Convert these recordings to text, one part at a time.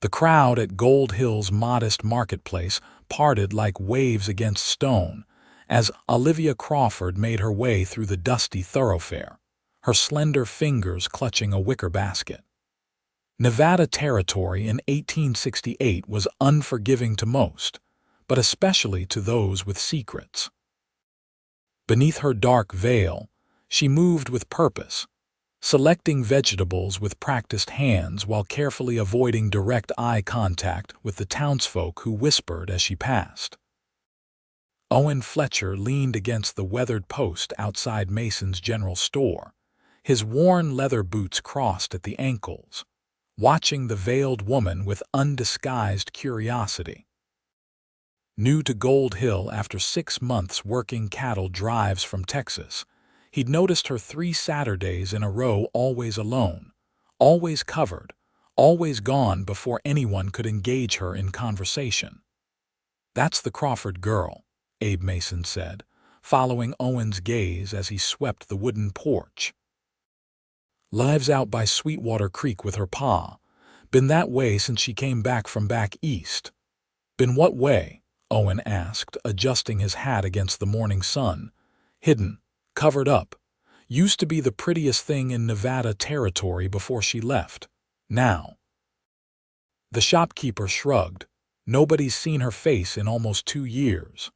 The crowd at Gold Hill's modest marketplace parted like waves against stone as Olivia Crawford made her way through the dusty thoroughfare, her slender fingers clutching a wicker basket. Nevada territory in 1868 was unforgiving to most, but especially to those with secrets. Beneath her dark veil, she moved with purpose, selecting vegetables with practiced hands while carefully avoiding direct eye contact with the townsfolk who whispered as she passed. Owen Fletcher leaned against the weathered post outside Mason's general store, his worn leather boots crossed at the ankles, watching the veiled woman with undisguised curiosity. New to Gold Hill after 6 months working cattle drives from Texas, he'd noticed her 3 Saturdays in a row always alone, always covered, always gone before anyone could engage her in conversation. "That's the Crawford girl," Abe Mason said, following Owen's gaze as he swept the wooden porch. "Lives out by Sweetwater Creek with her pa. Been that way since she came back from back east." "Been what way?" Owen asked, adjusting his hat against the morning sun. "Hidden. Covered up. Used to be the prettiest thing in Nevada territory before she left. Now." The shopkeeper shrugged. "Nobody's seen her face in almost 2 years."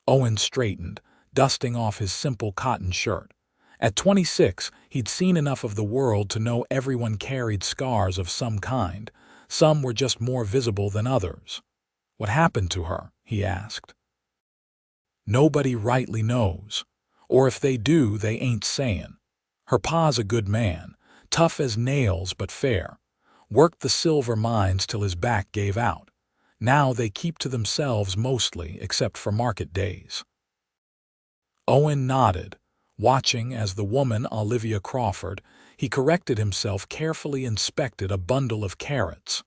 Owen straightened, dusting off his simple cotton shirt. At 26, he'd seen enough of the world to know everyone carried scars of some kind. Some were just more visible than others. "What happened to her?" he asked. "Nobody rightly knows. Or if they do, they ain't sayin'. Her pa's a good man, tough as nails but fair. Worked the silver mines till his back gave out. Now they keep to themselves mostly, except for market days." Owen nodded, watching as the woman, Olivia Crawford, he corrected himself, carefully inspected a bundle of carrots.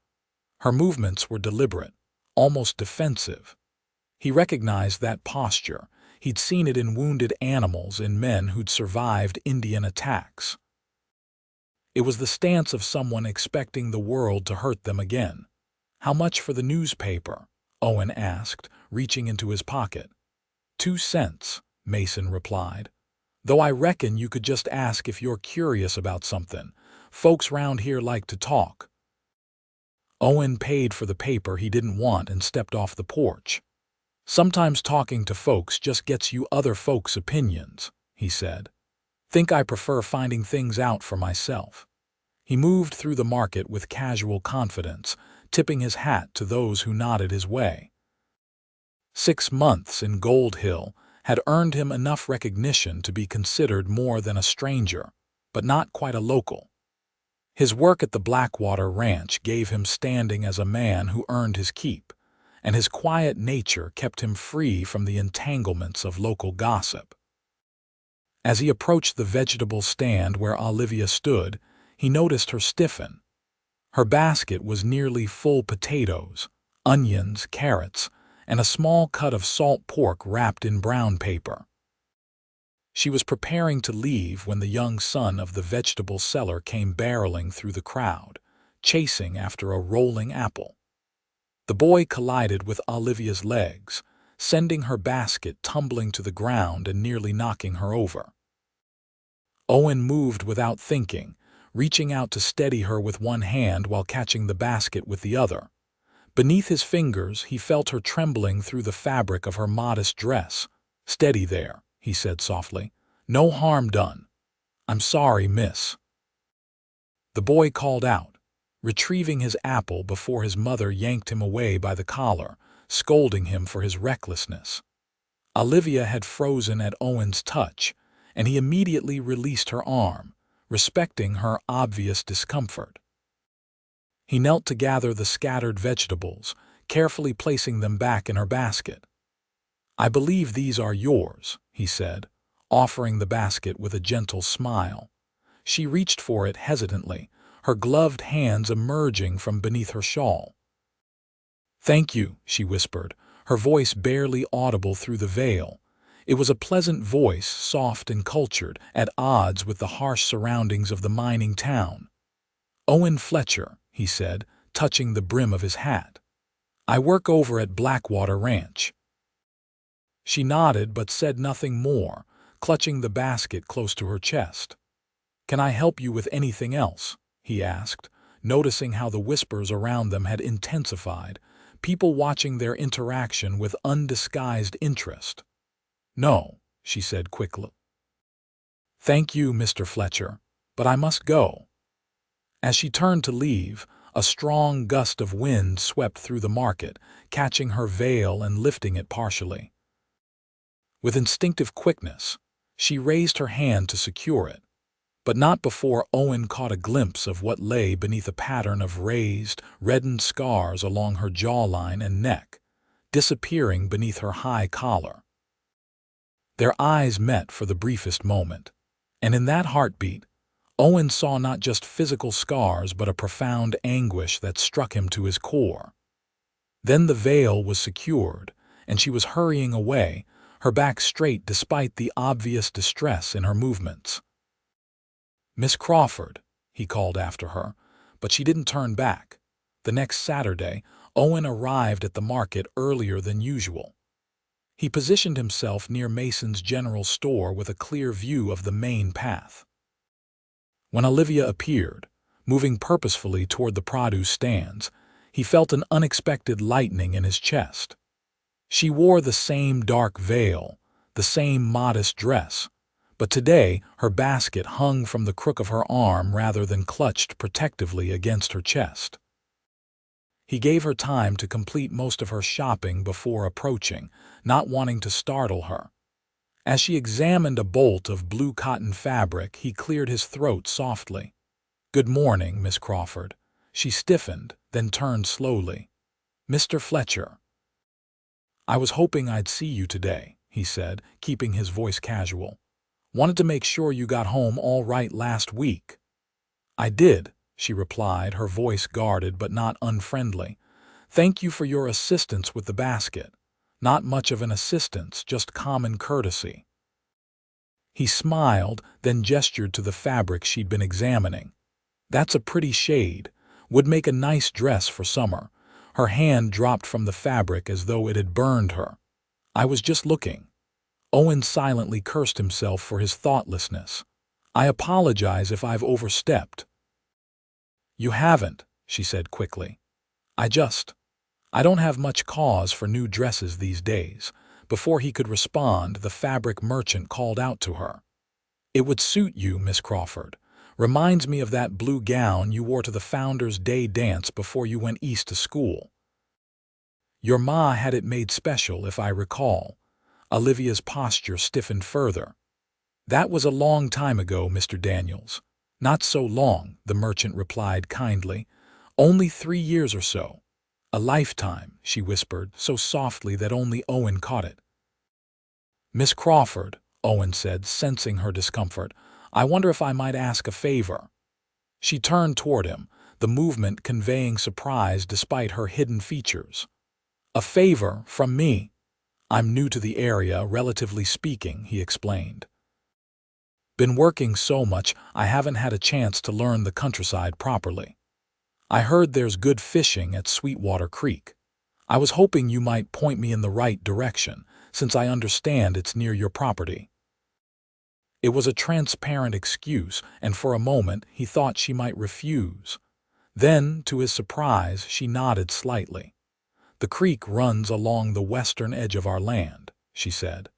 Her movements were deliberate, almost defensive. He recognized that posture. He'd seen it in wounded animals, in men who'd survived Indian attacks. It was the stance of someone expecting the world to hurt them again. "How much for the newspaper?" Owen asked, reaching into his pocket. 2 cents, Mason replied. "Though I reckon you could just ask if you're curious about something. Folks round here like to talk." Owen paid for the paper he didn't want and stepped off the porch. "Sometimes talking to folks just gets you other folks' opinions," he said. "Think I prefer finding things out for myself." He moved through the market with casual confidence, tipping his hat to those who nodded his way. 6 months in Gold Hill had earned him enough recognition to be considered more than a stranger, but not quite a local. His work at the Blackwater Ranch gave him standing as a man who earned his keep, and his quiet nature kept him free from the entanglements of local gossip. As he approached the vegetable stand where Olivia stood, he noticed her stiffen. Her basket was nearly full: potatoes, onions, carrots, and a small cut of salt pork wrapped in brown paper. She was preparing to leave when the young son of the vegetable seller came barreling through the crowd, chasing after a rolling apple. The boy collided with Olivia's legs, sending her basket tumbling to the ground and nearly knocking her over. Owen moved without thinking, reaching out to steady her with one hand while catching the basket with the other. Beneath his fingers, he felt her trembling through the fabric of her modest dress. "Steady there," he said softly. "No harm done." "I'm sorry, miss." The boy called out, retrieving his apple before his mother yanked him away by the collar, scolding him for his recklessness. Olivia had frozen at Owen's touch, and he immediately released her arm, respecting her obvious discomfort. He knelt to gather the scattered vegetables, carefully placing them back in her basket. "I believe these are yours," he said, offering the basket with a gentle smile. She reached for it hesitantly, her gloved hands emerging from beneath her shawl. "Thank you," she whispered, her voice barely audible through the veil. It was a pleasant voice, soft and cultured, at odds with the harsh surroundings of the mining town. "Owen Fletcher," he said, touching the brim of his hat. "I work over at Blackwater Ranch." She nodded but said nothing more, clutching the basket close to her chest. "Can I help you with anything else?" he asked, noticing how the whispers around them had intensified, people watching their interaction with undisguised interest. "No," she said quickly. "Thank you, Mr. Fletcher, but I must go." As she turned to leave, a strong gust of wind swept through the market, catching her veil and lifting it partially. With instinctive quickness, she raised her hand to secure it, but not before Owen caught a glimpse of what lay beneath a pattern of raised, reddened scars along her jawline and neck, disappearing beneath her high collar. Their eyes met for the briefest moment, and in that heartbeat, Owen saw not just physical scars but a profound anguish that struck him to his core. Then the veil was secured, and she was hurrying away, her back straight despite the obvious distress in her movements. "Miss Crawford," he called after her, but she didn't turn back. The next Saturday, Owen arrived at the market earlier than usual. He positioned himself near Mason's general store with a clear view of the main path. When Olivia appeared, moving purposefully toward the produce stands, he felt an unexpected lightening in his chest. She wore the same dark veil, the same modest dress, but today her basket hung from the crook of her arm rather than clutched protectively against her chest. He gave her time to complete most of her shopping before approaching, not wanting to startle her. As she examined a bolt of blue cotton fabric, he cleared his throat softly. "Good morning, Miss Crawford." She stiffened, then turned slowly. "Mr. Fletcher." "I was hoping I'd see you today," he said, keeping his voice casual. "Wanted to make sure you got home all right last week." "I did," she replied, her voice guarded but not unfriendly. "Thank you for your assistance with the basket." "Not much of an assistance, just common courtesy." He smiled, then gestured to the fabric she'd been examining. "That's a pretty shade. Would make a nice dress for summer." Her hand dropped from the fabric as though it had burned her. "I was just looking." Owen silently cursed himself for his thoughtlessness. "I apologize if I've overstepped." "You haven't," she said quickly. I don't have much cause for new dresses these days." Before he could respond, the fabric merchant called out to her. "It would suit you, Miss Crawford. Reminds me of that blue gown you wore to the Founder's Day dance before you went east to school. Your ma had it made special, if I recall." Olivia's posture stiffened further. "That was a long time ago, Mr. Daniels." "Not so long," the merchant replied kindly. "Only 3 years or so." "A lifetime," she whispered, so softly that only Owen caught it. "Miss Crawford," Owen said, sensing her discomfort, "I wonder if I might ask a favor." She turned toward him, the movement conveying surprise despite her hidden features. "A favor from me?" "I'm new to the area, relatively speaking," he explained. "Been working so much, I haven't had a chance to learn the countryside properly. I heard there's good fishing at Sweetwater Creek. I was hoping you might point me in the right direction, since I understand it's near your property." It was a transparent excuse, and for a moment he thought she might refuse. Then, to his surprise, she nodded slightly. "The creek runs along the western edge of our land," she said.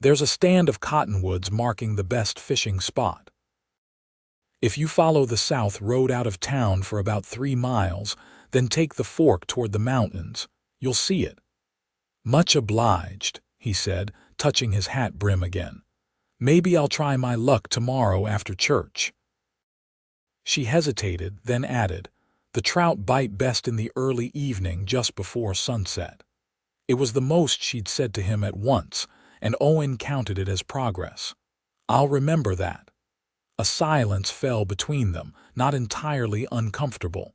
"There's a stand of cottonwoods marking the best fishing spot. If you follow the south road out of town for about 3 miles, then take the fork toward the mountains, you'll see it." "Much obliged," he said, touching his hat brim again. "Maybe I'll try my luck tomorrow after church." She hesitated, then added, "The trout bite best in the early evening just before sunset." It was the most she'd said to him at once, and Owen counted it as progress. "I'll remember that." A silence fell between them, not entirely uncomfortable.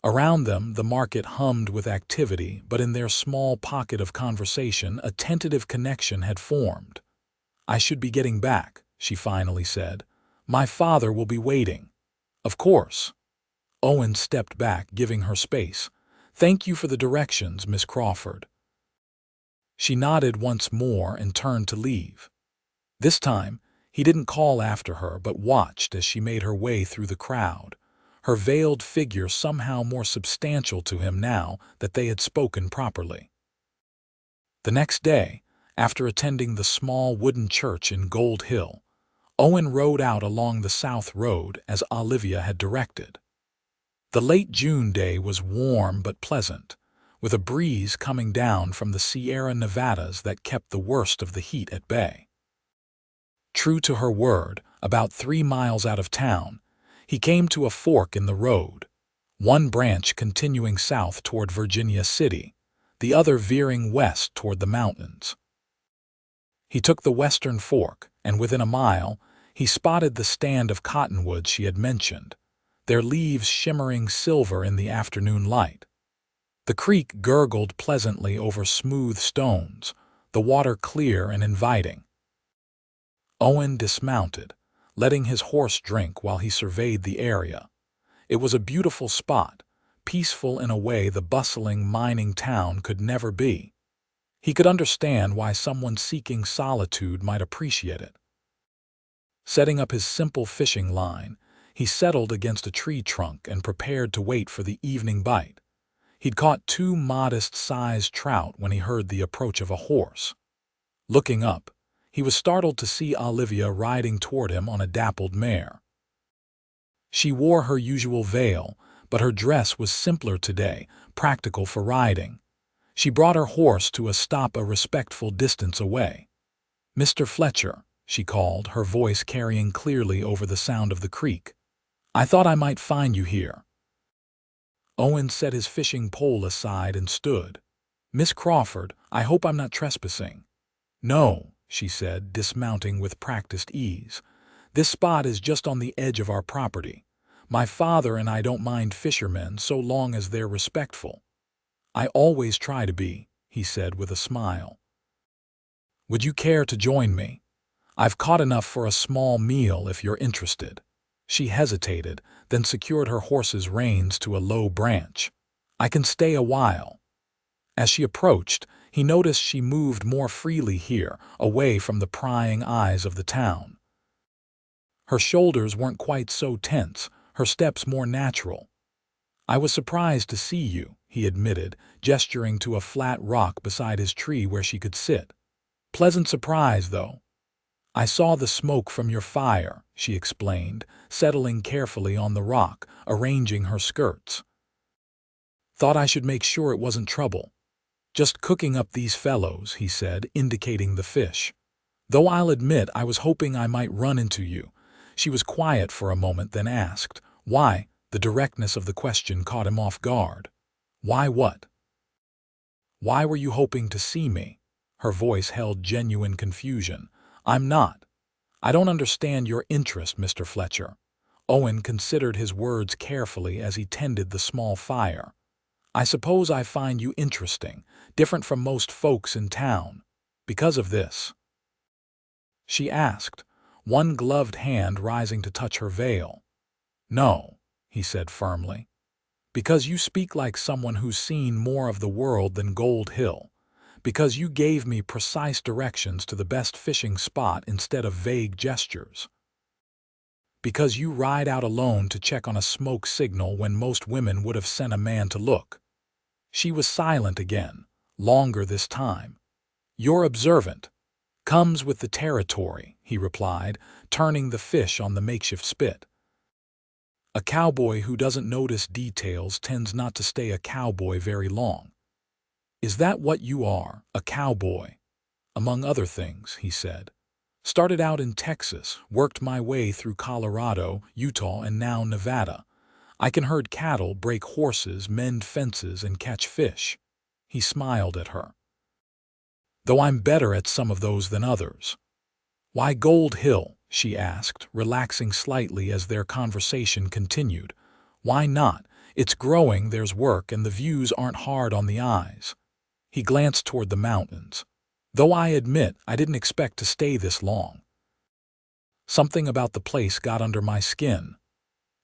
Around them, the market hummed with activity, but in their small pocket of conversation, a tentative connection had formed. "I should be getting back," she finally said. "My father will be waiting." "Of course." Owen stepped back, giving her space. "Thank you for the directions, Miss Crawford." She nodded once more and turned to leave. This time, he didn't call after her but watched as she made her way through the crowd, her veiled figure somehow more substantial to him now that they had spoken properly. The next day, after attending the small wooden church in Gold Hill, Owen rode out along the South Road as Olivia had directed. The late June day was warm but pleasant, with a breeze coming down from the Sierra Nevadas that kept the worst of the heat at bay. True to her word, about 3 miles out of town, he came to a fork in the road, one branch continuing south toward Virginia City, the other veering west toward the mountains. He took the western fork, and within a mile, he spotted the stand of cottonwoods she had mentioned, their leaves shimmering silver in the afternoon light. The creek gurgled pleasantly over smooth stones, the water clear and inviting. Owen dismounted, letting his horse drink while he surveyed the area. It was a beautiful spot, peaceful in a way the bustling mining town could never be. He could understand why someone seeking solitude might appreciate it. Setting up his simple fishing line, he settled against a tree trunk and prepared to wait for the evening bite. He'd caught 2 modest-sized trout when he heard the approach of a horse. Looking up, he was startled to see Olivia riding toward him on a dappled mare. She wore her usual veil, but her dress was simpler today, practical for riding. She brought her horse to a stop a respectful distance away. "Mr. Fletcher," she called, her voice carrying clearly over the sound of the creek. "I thought I might find you here." Owen set his fishing pole aside and stood. "Miss Crawford, I hope I'm not trespassing." "No," she said, dismounting with practiced ease. "This spot is just on the edge of our property. My father and I don't mind fishermen so long as they're respectful." "I always try to be," he said with a smile. "Would you care to join me? I've caught enough for a small meal if you're interested." She hesitated, then secured her horse's reins to a low branch. "I can stay a while." As she approached, he noticed she moved more freely here, away from the prying eyes of the town. Her shoulders weren't quite so tense, her steps more natural. "I was surprised to see you," he admitted, gesturing to a flat rock beside his tree where she could sit. "Pleasant surprise, though." "I saw the smoke from your fire," she explained, settling carefully on the rock, arranging her skirts. "Thought I should make sure it wasn't trouble." "Just cooking up these fellows," he said, indicating the fish. "Though I'll admit I was hoping I might run into you." She was quiet for a moment, then asked, "Why?" The directness of the question caught him off guard. "Why what?" "Why were you hoping to see me?" Her voice held genuine confusion. "I'm not. I don't understand your interest, Mr. Fletcher." Owen considered his words carefully as he tended the small fire. "I suppose I find you interesting, different from most folks in town. Because of this?" she asked, one gloved hand rising to touch her veil. "No," he said firmly. "Because you speak like someone who's seen more of the world than Gold Hill. Because you gave me precise directions to the best fishing spot instead of vague gestures. Because you ride out alone to check on a smoke signal when most women would have sent a man to look." She was silent again, longer this time. "You're observant. Comes with the territory," he replied, turning the fish on the makeshift spit. "A cowboy who doesn't notice details tends not to stay a cowboy very long." "Is that what you are, a cowboy?" "Among other things," he said. "Started out in Texas, worked my way through Colorado, Utah, and now Nevada. I can herd cattle, break horses, mend fences, and catch fish." He smiled at her. "Though I'm better at some of those than others." "Why Gold Hill?" she asked, relaxing slightly as their conversation continued. "Why not? It's growing, there's work, and the views aren't hard on the eyes." He glanced toward the mountains. "Though I admit I didn't expect to stay this long. Something about the place got under my skin."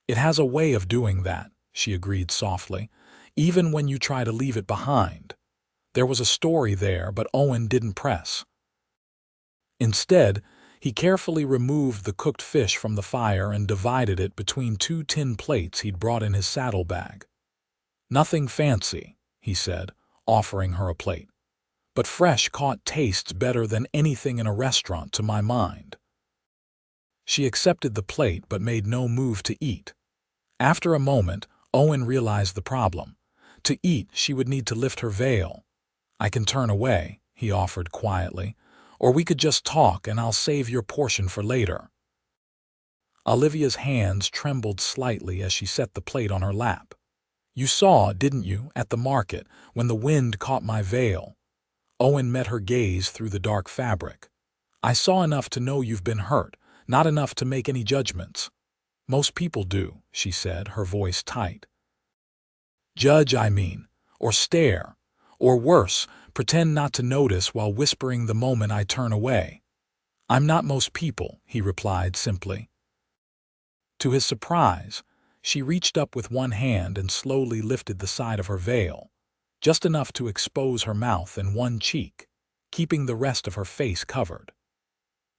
"It has a way of doing that," she agreed softly, even when you try to leave it behind. There was a story there, but Owen didn't press. Instead, he carefully removed the cooked fish from the fire and divided it between 2 tin plates he'd brought in his saddlebag. "Nothing fancy," he said, offering her a plate. "But fresh caught tastes better than anything in a restaurant to my mind." She accepted the plate but made no move to eat. After a moment, Owen realized the problem. To eat, she would need to lift her veil. "I can turn away," he offered quietly, "or we could just talk and I'll save your portion for later." Olivia's hands trembled slightly as she set the plate on her lap. "You saw, didn't you, at the market, when the wind caught my veil?" Owen met her gaze through the dark fabric. "I saw enough to know you've been hurt, not enough to make any judgments." "Most people do," she said, her voice tight. "Judge, I mean, or stare, or worse, pretend not to notice while whispering the moment I turn away." "I'm not most people," he replied simply. To his surprise, she reached up with one hand and slowly lifted the side of her veil, just enough to expose her mouth and one cheek, keeping the rest of her face covered.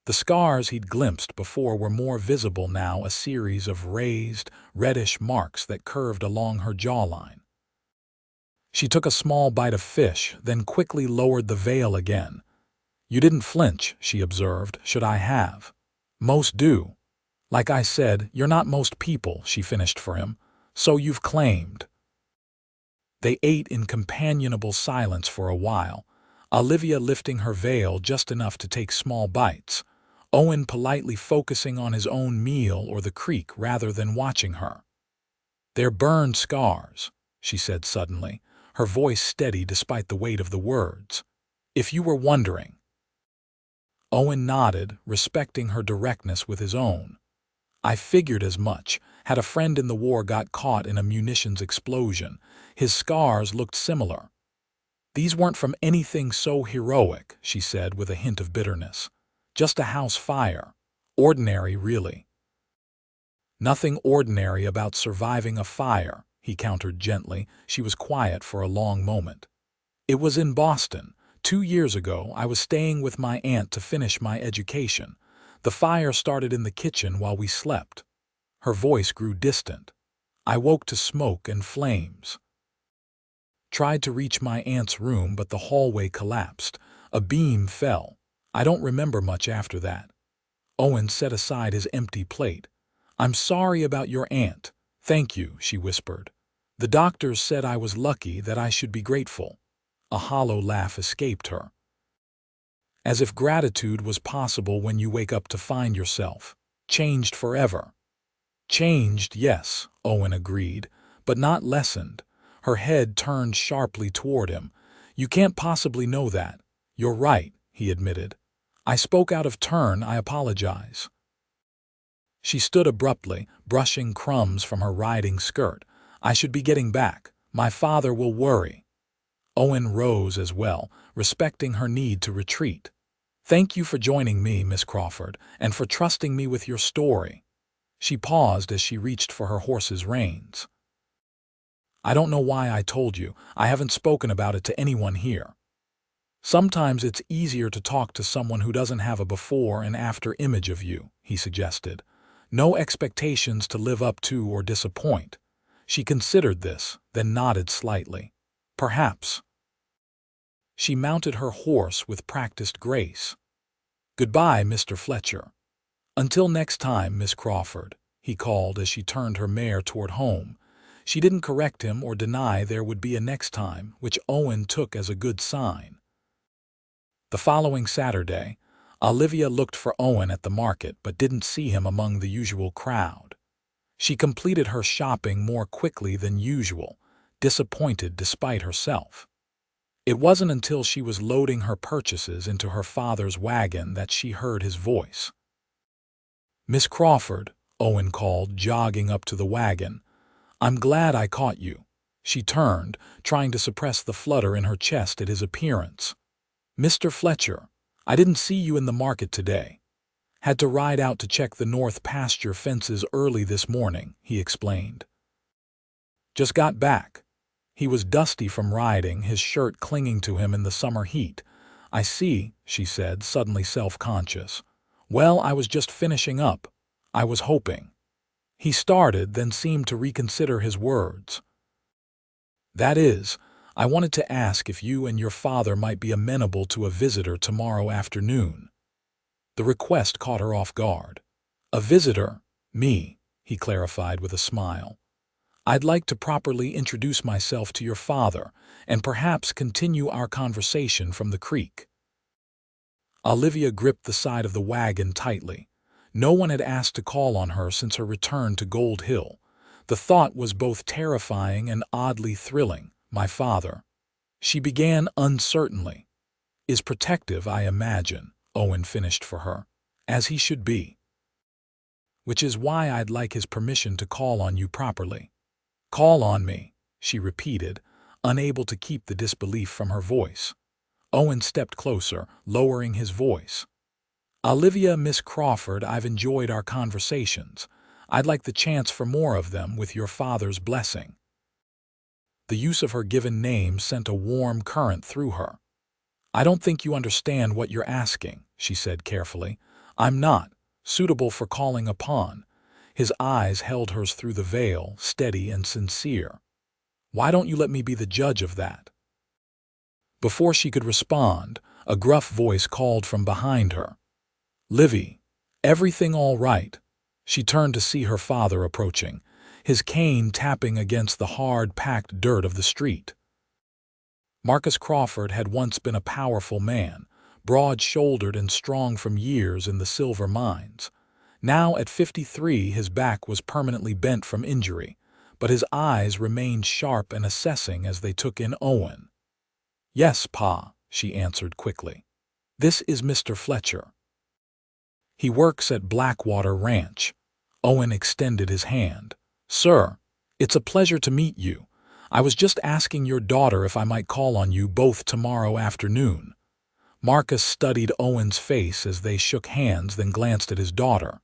The scars he'd glimpsed before were more visible now, a series of raised, reddish marks that curved along her jawline. She took a small bite of fish, then quickly lowered the veil again. "You didn't flinch," she observed. "Should I have?" "Most do. Like I said, you're not most people," she finished for him. "So you've claimed." They ate in companionable silence for a while, Olivia lifting her veil just enough to take small bites, Owen politely focusing on his own meal or the creek rather than watching her. "They're burned scars," she said suddenly, her voice steady despite the weight of the words. "If you were wondering." Owen nodded, respecting her directness with his own. "I figured as much. Had a friend in the war got caught in a munitions explosion. His scars looked similar." "These weren't from anything so heroic," she said with a hint of bitterness. "Just a house fire. Ordinary, really." "Nothing ordinary about surviving a fire," he countered gently. She was quiet for a long moment. "It was in Boston. 2 years ago, I was staying with my aunt to finish my education. The fire started in the kitchen while we slept." Her voice grew distant. "I woke to smoke and flames. Tried to reach my aunt's room, but the hallway collapsed. A beam fell. I don't remember much after that." Owen set aside his empty plate. "I'm sorry about your aunt." "Thank you," she whispered. "The doctors said I was lucky, that I should be grateful." A hollow laugh escaped her. "As if gratitude was possible when you wake up to find yourself changed forever." "Changed, yes," Owen agreed, "but not lessened." Her head turned sharply toward him. "You can't possibly know that." "You're right," he admitted. "I spoke out of turn. I apologize." She stood abruptly, brushing crumbs from her riding skirt. "I should be getting back. My father will worry." Owen rose as well, respecting her need to retreat. "Thank you for joining me, Miss Crawford, and for trusting me with your story." She paused as she reached for her horse's reins. "I don't know why I told you. I haven't spoken about it to anyone here. Sometimes it's easier to talk to someone who doesn't have a before and after image of you," he suggested. "No expectations to live up to or disappoint." She considered this, then nodded slightly. "Perhaps." She mounted her horse with practiced grace. "Goodbye, Mr. Fletcher." "Until next time, Miss Crawford," he called as she turned her mare toward home. She didn't correct him or deny there would be a next time, which Owen took as a good sign. The following Saturday, Olivia looked for Owen at the market but didn't see him among the usual crowd. She completed her shopping more quickly than usual, disappointed despite herself. It wasn't until she was loading her purchases into her father's wagon that she heard his voice. "Miss Crawford," Owen called, jogging up to the wagon. "I'm glad I caught you." She turned, trying to suppress the flutter in her chest at his appearance. "Mr. Fletcher, I didn't see you in the market today. Had to ride out to check the north pasture fences early this morning," he explained. Just got back. He was dusty from riding, his shirt clinging to him in the summer heat. I see, she said, suddenly self-conscious. Well, I was just finishing up. I was hoping. He started, then seemed to reconsider his words. That is, I wanted to ask if you and your father might be amenable to a visitor tomorrow afternoon. The request caught her off guard. A visitor? Me, he clarified with a smile. I'd like to properly introduce myself to your father and perhaps continue our conversation from the creek. Olivia gripped the side of the wagon tightly. No one had asked to call on her since her return to Gold Hill. The thought was both terrifying and oddly thrilling. My father. She began uncertainly. Is protective, I imagine, Owen finished for her. As he should be. Which is why I'd like his permission to call on you properly. Call on me, she repeated, unable to keep the disbelief from her voice. Owen stepped closer, lowering his voice. Olivia, Miss Crawford, I've enjoyed our conversations. I'd like the chance for more of them with your father's blessing. The use of her given name sent a warm current through her. I don't think you understand what you're asking, she said carefully. I'm not suitable for calling upon. His eyes held hers through the veil, steady and sincere. Why don't you let me be the judge of that? Before she could respond, a gruff voice called from behind her. Livy, everything all right? She turned to see her father approaching, his cane tapping against the hard, packed dirt of the street. Marcus Crawford had once been a powerful man, broad-shouldered and strong from years in the silver mines. Now, at 53, his back was permanently bent from injury, but his eyes remained sharp and assessing as they took in Owen. Yes, Pa, she answered quickly. This is Mr. Fletcher. He works at Blackwater Ranch. Owen extended his hand. Sir, it's a pleasure to meet you. I was just asking your daughter if I might call on you both tomorrow afternoon. Marcus studied Owen's face as they shook hands, then glanced at his daughter.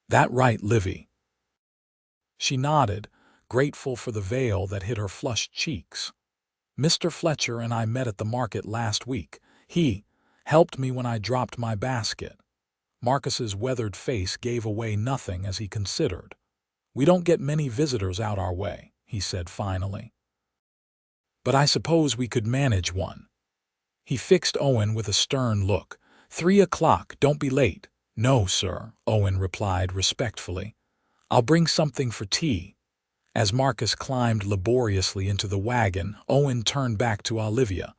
That right, Livy? She nodded, grateful for the veil that hid her flushed cheeks. Mr. Fletcher and I met at the market last week. He helped me when I dropped my basket. Marcus's weathered face gave away nothing as he considered. We don't get many visitors out our way, he said finally. But I suppose we could manage one. He fixed Owen with a stern look. 3 o'clock, don't be late. No, sir, Owen replied respectfully. I'll bring something for tea. As Marcus climbed laboriously into the wagon, Owen turned back to Olivia.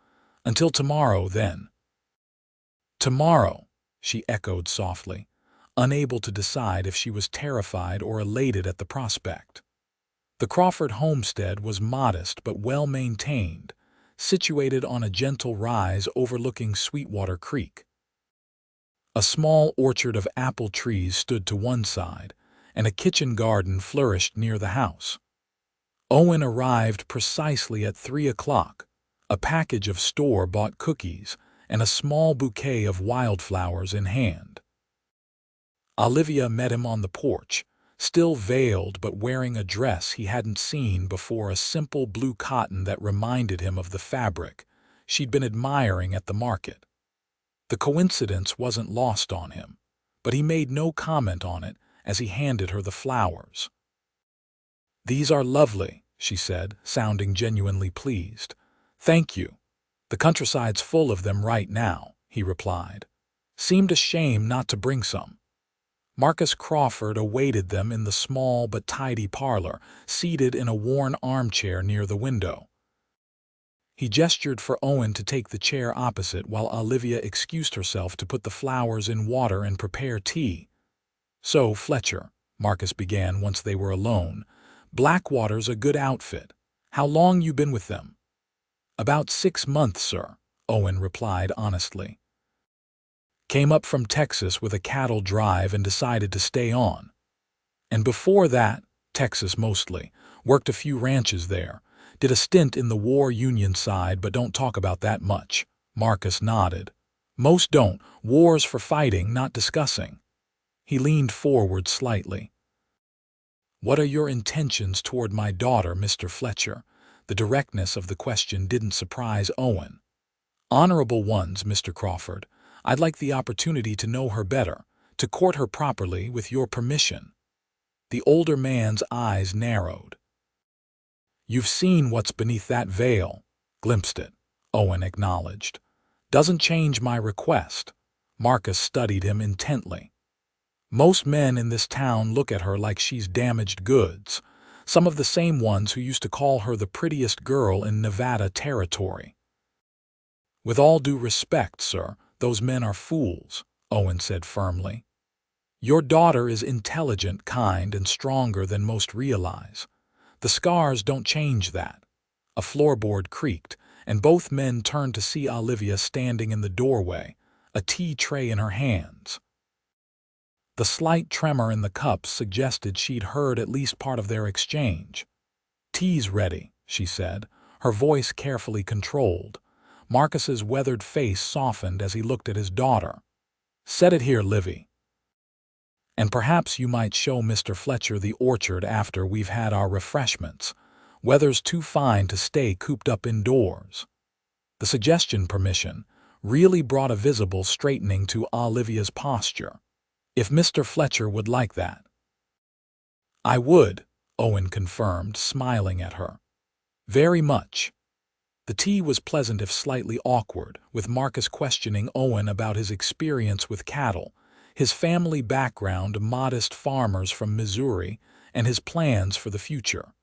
Until tomorrow, then. Tomorrow, she echoed softly, unable to decide if she was terrified or elated at the prospect. The Crawford homestead was modest but well-maintained, situated on a gentle rise overlooking Sweetwater Creek. A small orchard of apple trees stood to one side, and a kitchen garden flourished near the house. Owen arrived precisely at 3 o'clock, a package of store-bought cookies and a small bouquet of wildflowers in hand. Olivia met him on the porch, still veiled but wearing a dress he hadn't seen before, a simple blue cotton that reminded him of the fabric she'd been admiring at the market. The coincidence wasn't lost on him, but he made no comment on it as he handed her the flowers. These are lovely, she said, sounding genuinely pleased. Thank you. The countryside's full of them right now, he replied. Seemed a shame not to bring some. Marcus Crawford awaited them in the small but tidy parlor, seated in a worn armchair near the window. He gestured for Owen to take the chair opposite while Olivia excused herself to put the flowers in water and prepare tea. So, Fletcher, Marcus began once they were alone, Blackwater's a good outfit. How long you been with them? About 6 months, sir, Owen replied honestly. Came up from Texas with a cattle drive and decided to stay on. And before that, Texas mostly, worked a few ranches there. Did a stint in the war Union side, but don't talk about that much. Marcus nodded. Most don't. War's for fighting, not discussing. He leaned forward slightly. "What are your intentions toward my daughter, Mr. Fletcher?" The directness of the question didn't surprise Owen. "Honorable ones, Mr. Crawford. I'd like the opportunity to know her better, to court her properly with your permission." The older man's eyes narrowed. "You've seen what's beneath that veil," glimpsed it, Owen acknowledged. "Doesn't change my request." Marcus studied him intently. "Most men in this town look at her like she's damaged goods, some of the same ones who used to call her the prettiest girl in Nevada territory." "With all due respect, sir, those men are fools," Owen said firmly. "Your daughter is intelligent, kind, and stronger than most realize. The scars don't change that." A floorboard creaked, and both men turned to see Olivia standing in the doorway, a tea tray in her hands. The slight tremor in the cups suggested she'd heard at least part of their exchange. "Tea's ready," she said, her voice carefully controlled. Marcus's weathered face softened as he looked at his daughter. "Set it here, Livy. And perhaps you might show Mr. Fletcher the orchard after we've had our refreshments. Weather's too fine to stay cooped up indoors." The suggestion permission really brought a visible straightening to Olivia's posture. "If Mr. Fletcher would like that." "I would," Owen confirmed, smiling at her. "Very much." The tea was pleasant if slightly awkward, with Marcus questioning Owen about his experience with cattle, his family background, modest farmers from Missouri, and his plans for the future.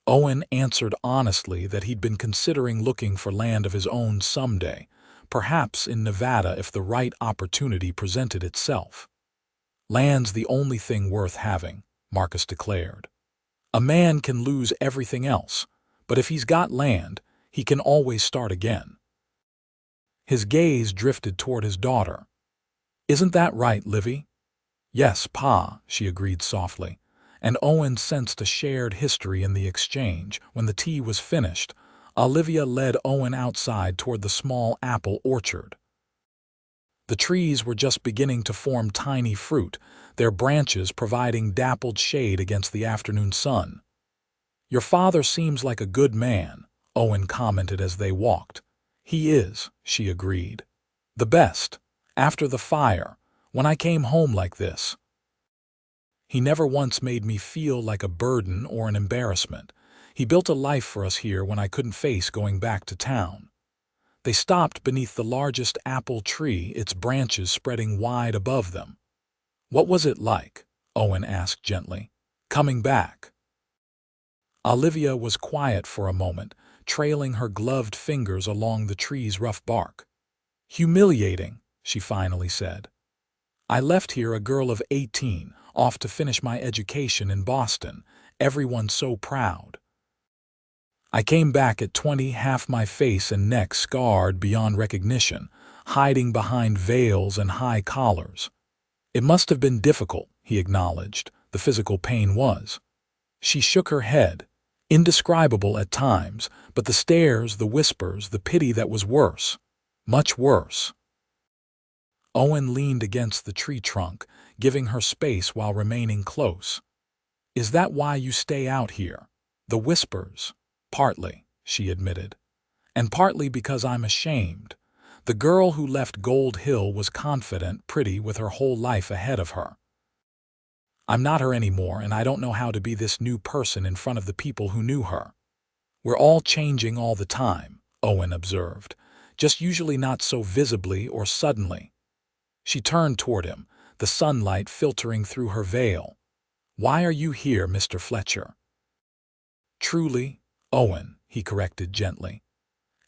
Owen answered honestly that he'd been considering looking for land of his own someday, perhaps in Nevada if the right opportunity presented itself. "Land's the only thing worth having," Marcus declared. "A man can lose everything else, but if he's got land, he can always start again." His gaze drifted toward his daughter. "Isn't that right, Livy?" "Yes, Pa," she agreed softly, and Owen sensed a shared history in the exchange. When the tea was finished, Olivia led Owen outside toward the small apple orchard. The trees were just beginning to form tiny fruit, their branches providing dappled shade against the afternoon sun. "Your father seems like a good man," Owen commented as they walked. "He is," she agreed. "The best. After the fire, when I came home like this. He never once made me feel like a burden or an embarrassment. He built a life for us here when I couldn't face going back to town." They stopped beneath the largest apple tree, its branches spreading wide above them. "What was it like?" Owen asked gently. "Coming back?" Olivia was quiet for a moment, trailing her gloved fingers along the tree's rough bark. "Humiliating," she finally said. "I left here a girl of 18, off to finish my education in Boston, everyone so proud. I came back at 20, half my face and neck scarred beyond recognition, hiding behind veils and high collars." "It must have been difficult," he acknowledged. "The physical pain was." She shook her head. "Indescribable at times, but the stares, the whispers, the pity that was worse. Much worse." Owen leaned against the tree trunk, giving her space while remaining close. "Is that why you stay out here? The whispers?" "Partly," she admitted. "And partly because I'm ashamed. The girl who left Gold Hill was confident, pretty, with her whole life ahead of her. I'm not her anymore, and I don't know how to be this new person in front of the people who knew her." "We're all changing all the time," Owen observed, "just usually not so visibly or suddenly." She turned toward him, the sunlight filtering through her veil. "Why are you here, Mr. Fletcher?" "Truly, Owen," he corrected gently.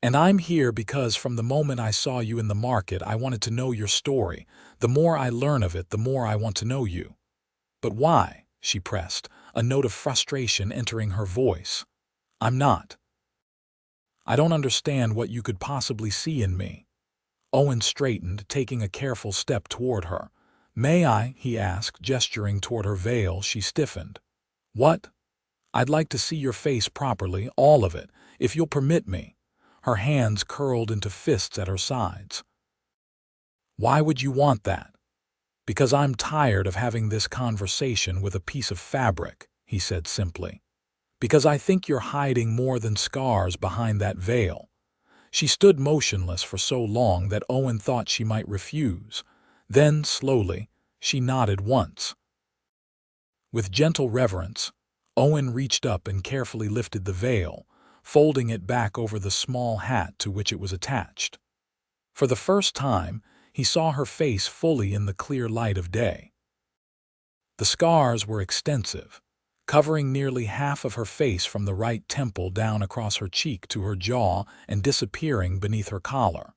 "And I'm here because from the moment I saw you in the market I wanted to know your story. The more I learn of it, the more I want to know you." "But why?" she pressed, a note of frustration entering her voice. "I'm not. I don't understand what you could possibly see in me." Owen straightened, taking a careful step toward her. "May I?" he asked, gesturing toward her veil. She stiffened. "What?" "I'd like to see your face properly, all of it, if you'll permit me." Her hands curled into fists at her sides. "Why would you want that?" "Because I'm tired of having this conversation with a piece of fabric," he said simply. "Because I think you're hiding more than scars behind that veil." She stood motionless for so long that Owen thought she might refuse. Then, slowly, she nodded once. With gentle reverence, Owen reached up and carefully lifted the veil, folding it back over the small hat to which it was attached. For the first time, he saw her face fully in the clear light of day. The scars were extensive, covering nearly half of her face from the right temple down across her cheek to her jaw and disappearing beneath her collar.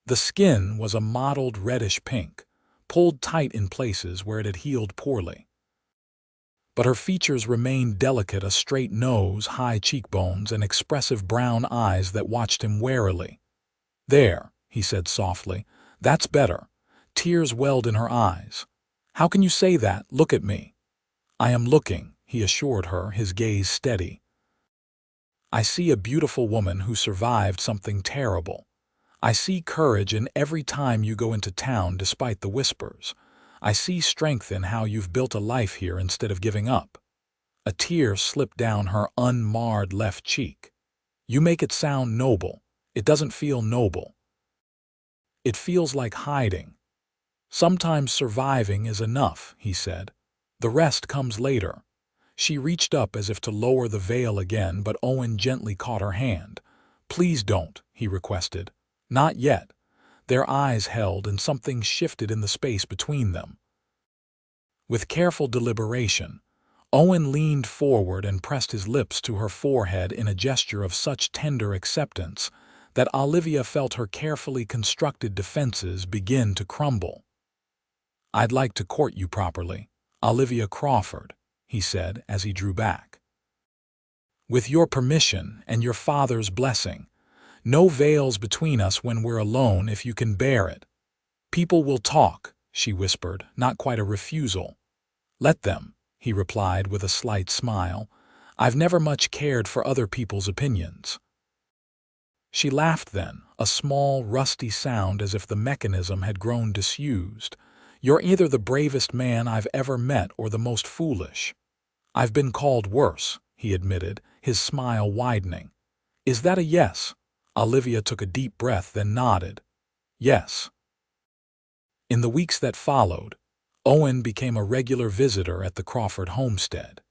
The skin was a mottled reddish pink, pulled tight in places where it had healed poorly. But her features remained delicate, a straight nose, high cheekbones, and expressive brown eyes that watched him warily. "There," he said softly, "that's better." Tears welled in her eyes. "How can you say that? Look at me." "I am looking," he assured her, his gaze steady. "I see a beautiful woman who survived something terrible. I see courage in every time you go into town despite the whispers. I see strength in how you've built a life here instead of giving up." A tear slipped down her unmarred left cheek. "You make it sound noble. It doesn't feel noble. It feels like hiding." "Sometimes surviving is enough," he said. "The rest comes later." She reached up as if to lower the veil again, but Owen gently caught her hand. "Please don't," he requested. "Not yet." Their eyes held, and something shifted in the space between them. With careful deliberation, Owen leaned forward and pressed his lips to her forehead in a gesture of such tender acceptance that Olivia felt her carefully constructed defenses begin to crumble. "I'd like to court you properly, Olivia Crawford," he said as he drew back. "With your permission and your father's blessing. No veils between us when we're alone if you can bear it." "People will talk," she whispered, not quite a refusal. "Let them," he replied with a slight smile. "I've never much cared for other people's opinions." She laughed then, a small, rusty sound as if the mechanism had grown disused. "You're either the bravest man I've ever met or the most foolish." "I've been called worse," he admitted, his smile widening. "Is that a yes?" Olivia took a deep breath, then nodded. "Yes." In the weeks that followed, Owen became a regular visitor at the Crawford homestead.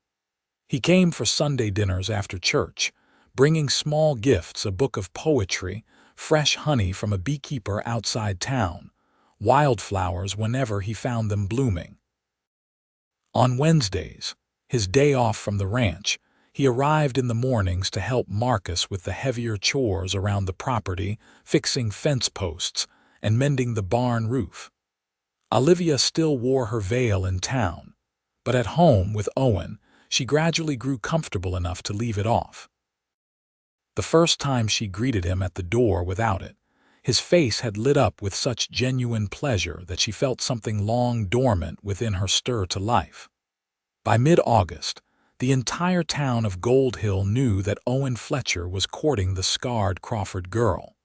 He came for Sunday dinners after church, bringing small gifts, a book of poetry, fresh honey from a beekeeper outside town, wildflowers whenever he found them blooming. On Wednesdays, his day off from the ranch, he arrived in the mornings to help Marcus with the heavier chores around the property, fixing fence posts and mending the barn roof. Olivia still wore her veil in town, but at home with Owen, she gradually grew comfortable enough to leave it off. The first time she greeted him at the door without it, his face had lit up with such genuine pleasure that she felt something long dormant within her stir to life. By mid-August, the entire town of Gold Hill knew that Owen Fletcher was courting the scarred Crawford girl.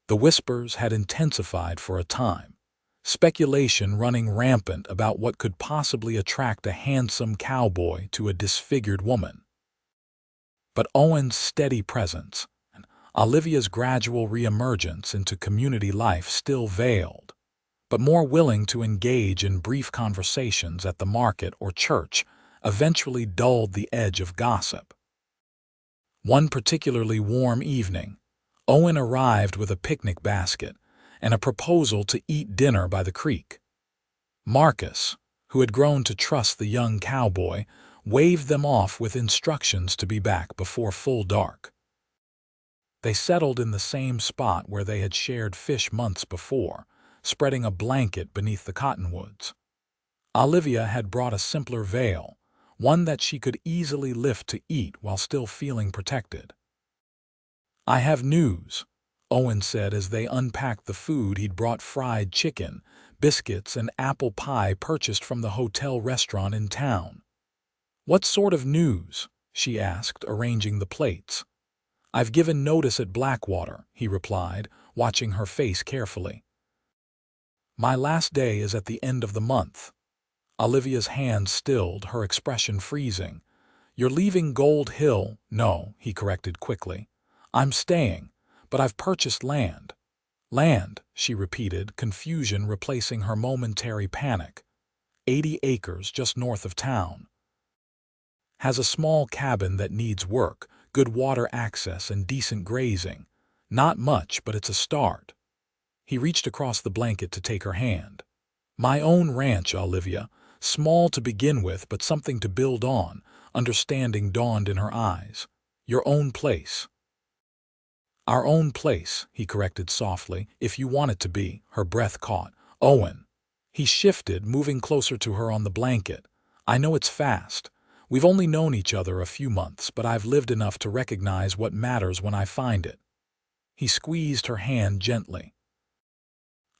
The whispers had intensified for a time, speculation running rampant about what could possibly attract a handsome cowboy to a disfigured woman. But Owen's steady presence and Olivia's gradual reemergence into community life still veiled, but more willing to engage in brief conversations at the market or church eventually dulled the edge of gossip. One particularly warm evening, Owen arrived with a picnic basket and a proposal to eat dinner by the creek. Marcus, who had grown to trust the young cowboy, waved them off with instructions to be back before full dark. They settled in the same spot where they had shared fish months before, spreading a blanket beneath the cottonwoods. Olivia had brought a simpler veil, one that she could easily lift to eat while still feeling protected. "I have news," Owen said as they unpacked the food he'd brought: fried chicken, biscuits, and apple pie purchased from the hotel restaurant in town. "What sort of news?" she asked, arranging the plates. "I've given notice at Blackwater," he replied, watching her face carefully. My last day is at the end of the month. Olivia's hand stilled, her expression freezing. You're leaving Gold Hill? No, he corrected quickly. I'm staying, but I've purchased land. Land, she repeated, confusion replacing her momentary panic. 80 acres just north of town. Has a small cabin that needs work, good water access and decent grazing. Not much, but it's a start. He reached across the blanket to take her hand. My own ranch, Olivia. Small to begin with, but something to build on. Understanding dawned in her eyes. Your own place. Our own place, he corrected softly, if you want it to be. Her breath caught. Owen. He shifted, moving closer to her on the blanket. I know it's fast. We've only known each other a few months, but I've lived enough to recognize what matters when I find it. He squeezed her hand gently.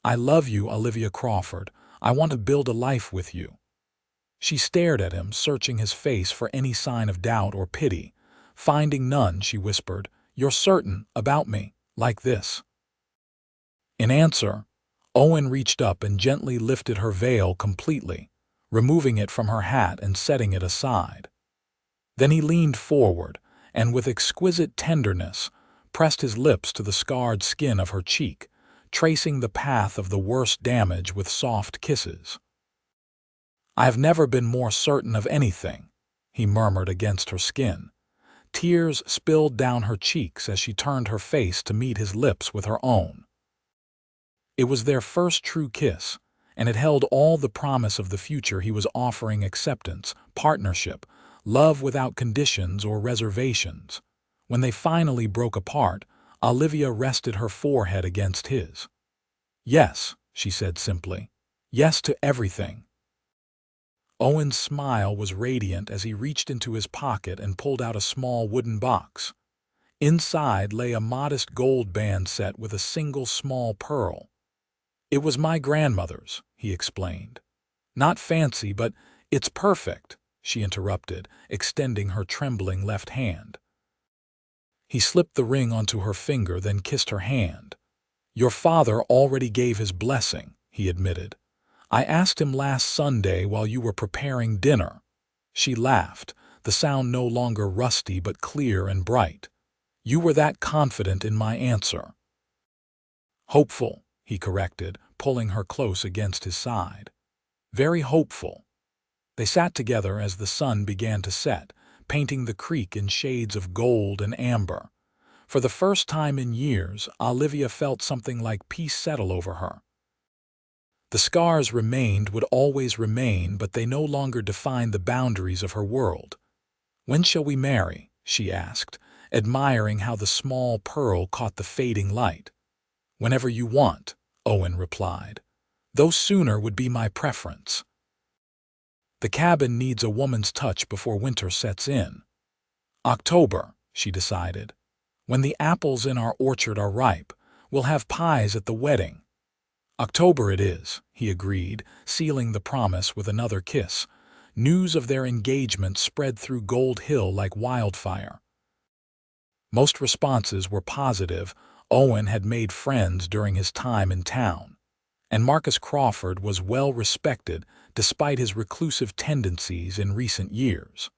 I love you, Olivia Crawford. I want to build a life with you. She stared at him, searching his face for any sign of doubt or pity. Finding none, she whispered, You're certain about me, like this. In answer, Owen reached up and gently lifted her veil completely, removing it from her hat and setting it aside. Then he leaned forward and, with exquisite tenderness, pressed his lips to the scarred skin of her cheek, tracing the path of the worst damage with soft kisses. I have never been more certain of anything, he murmured against her skin. Tears spilled down her cheeks as she turned her face to meet his lips with her own. It was their first true kiss, and it held all the promise of the future he was offering: acceptance, partnership, love without conditions or reservations. When they finally broke apart, Olivia rested her forehead against his. Yes, she said simply. Yes to everything. Owen's smile was radiant as he reached into his pocket and pulled out a small wooden box. Inside lay a modest gold band set with a single small pearl. It was my grandmother's, he explained. Not fancy, but it's perfect, she interrupted, extending her trembling left hand. He slipped the ring onto her finger, then kissed her hand. Your father already gave his blessing, he admitted. I asked him last Sunday while you were preparing dinner. She laughed, the sound no longer rusty but clear and bright. You were that confident in my answer. Hopeful, he corrected, pulling her close against his side. Very hopeful. They sat together as the sun began to set, painting the creek in shades of gold and amber. For the first time in years, Olivia felt something like peace settle over her. The scars remained, would always remain, but they no longer defined the boundaries of her world. When shall we marry? She asked, admiring how the small pearl caught the fading light. Whenever you want, Owen replied. Though sooner would be my preference. The cabin needs a woman's touch before winter sets in. October, she decided. When the apples in our orchard are ripe, we'll have pies at the wedding. October it is, he agreed, sealing the promise with another kiss. News of their engagement spread through Gold Hill like wildfire. Most responses were positive. Owen had made friends during his time in town, and Marcus Crawford was well respected despite his reclusive tendencies in recent years.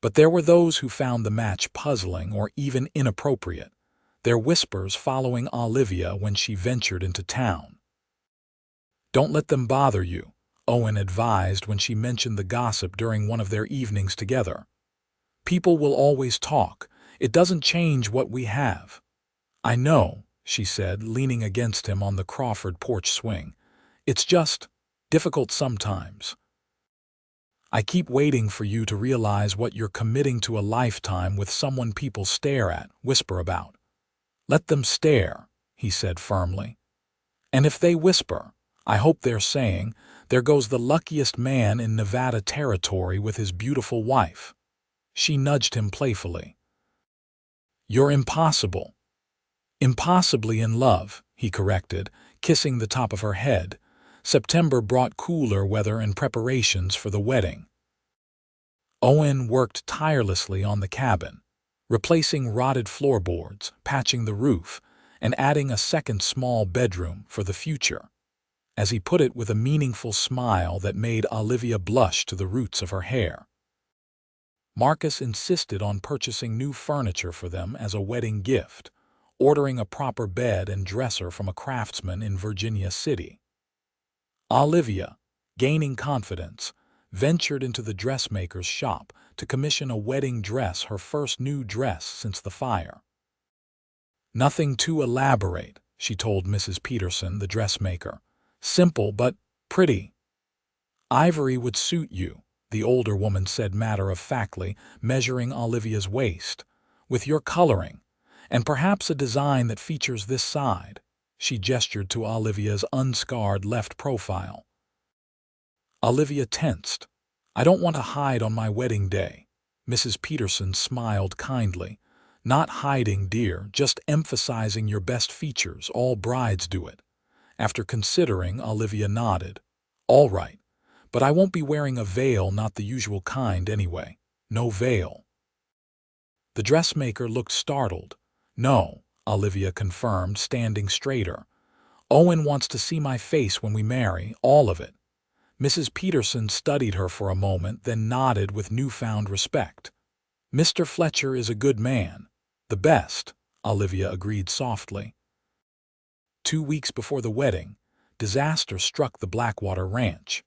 But there were those who found the match puzzling or even inappropriate, their whispers following Olivia when she ventured into town. Don't let them bother you, Owen advised when she mentioned the gossip during one of their evenings together. People will always talk. It doesn't change what we have. I know, she said, leaning against him on the Crawford porch swing. It's just difficult sometimes. I keep waiting for you to realize what you're committing to: a lifetime with someone people stare at, whisper about. Let them stare, he said firmly. And if they whisper, I hope they're saying, there goes the luckiest man in Nevada territory with his beautiful wife. She nudged him playfully. You're impossible. Impossibly in love, he corrected, kissing the top of her head. September brought cooler weather and preparations for the wedding. Owen worked tirelessly on the cabin, replacing rotted floorboards, patching the roof, and adding a second small bedroom for the future. as he put it with a meaningful smile that made Olivia blush to the roots of her hair. Marcus insisted on purchasing new furniture for them as a wedding gift, ordering a proper bed and dresser from a craftsman in Virginia City. Olivia, gaining confidence, ventured into the dressmaker's shop to commission a wedding dress, her first new dress since the fire. "Nothing too elaborate," she told Mrs. Peterson, the dressmaker. "Simple but pretty." "Ivory would suit you," the older woman said matter-of-factly, measuring Olivia's waist. "With your coloring, and perhaps a design that features this side." She gestured to Olivia's unscarred left profile. Olivia tensed. "I don't want to hide on my wedding day." Mrs. Peterson smiled kindly. "Not hiding, dear, just emphasizing your best features. All brides do it." After considering, Olivia nodded. "All right, but I won't be wearing a veil, not the usual kind anyway. No veil." The dressmaker looked startled. "No," Olivia confirmed, standing straighter. "Owen wants to see my face when we marry, all of it." Mrs. Peterson studied her for a moment, then nodded with newfound respect. "Mr. Fletcher is a good man. The best," Olivia agreed softly. 2 weeks before the wedding, disaster struck the Blackwater Ranch.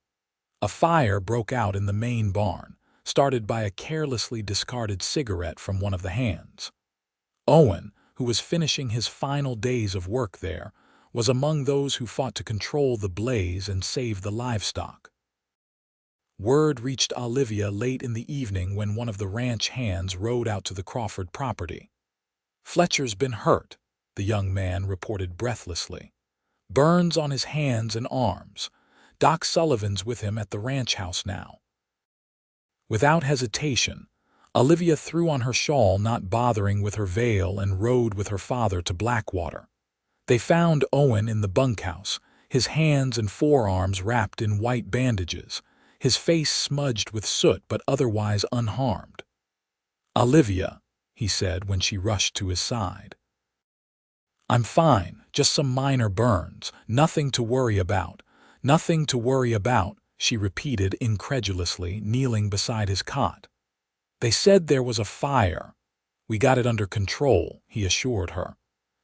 A fire broke out in the main barn, started by a carelessly discarded cigarette from one of the hands. Owen, who was finishing his final days of work there, was among those who fought to control the blaze and save the livestock. Word reached Olivia late in the evening when one of the ranch hands rode out to the Crawford property. "Fletcher's been hurt," the young man reported breathlessly. "Burns on his hands and arms. Doc Sullivan's with him at the ranch house now." Without hesitation, Olivia threw on her shawl, not bothering with her veil, and rode with her father to Blackwater. They found Owen in the bunkhouse, his hands and forearms wrapped in white bandages, his face smudged with soot but otherwise unharmed. "Olivia," he said when she rushed to his side. "I'm fine, just some minor burns. Nothing to worry about. Nothing to worry about," she repeated incredulously, kneeling beside his cot. "They said there was a fire. We got it under control," he assured her.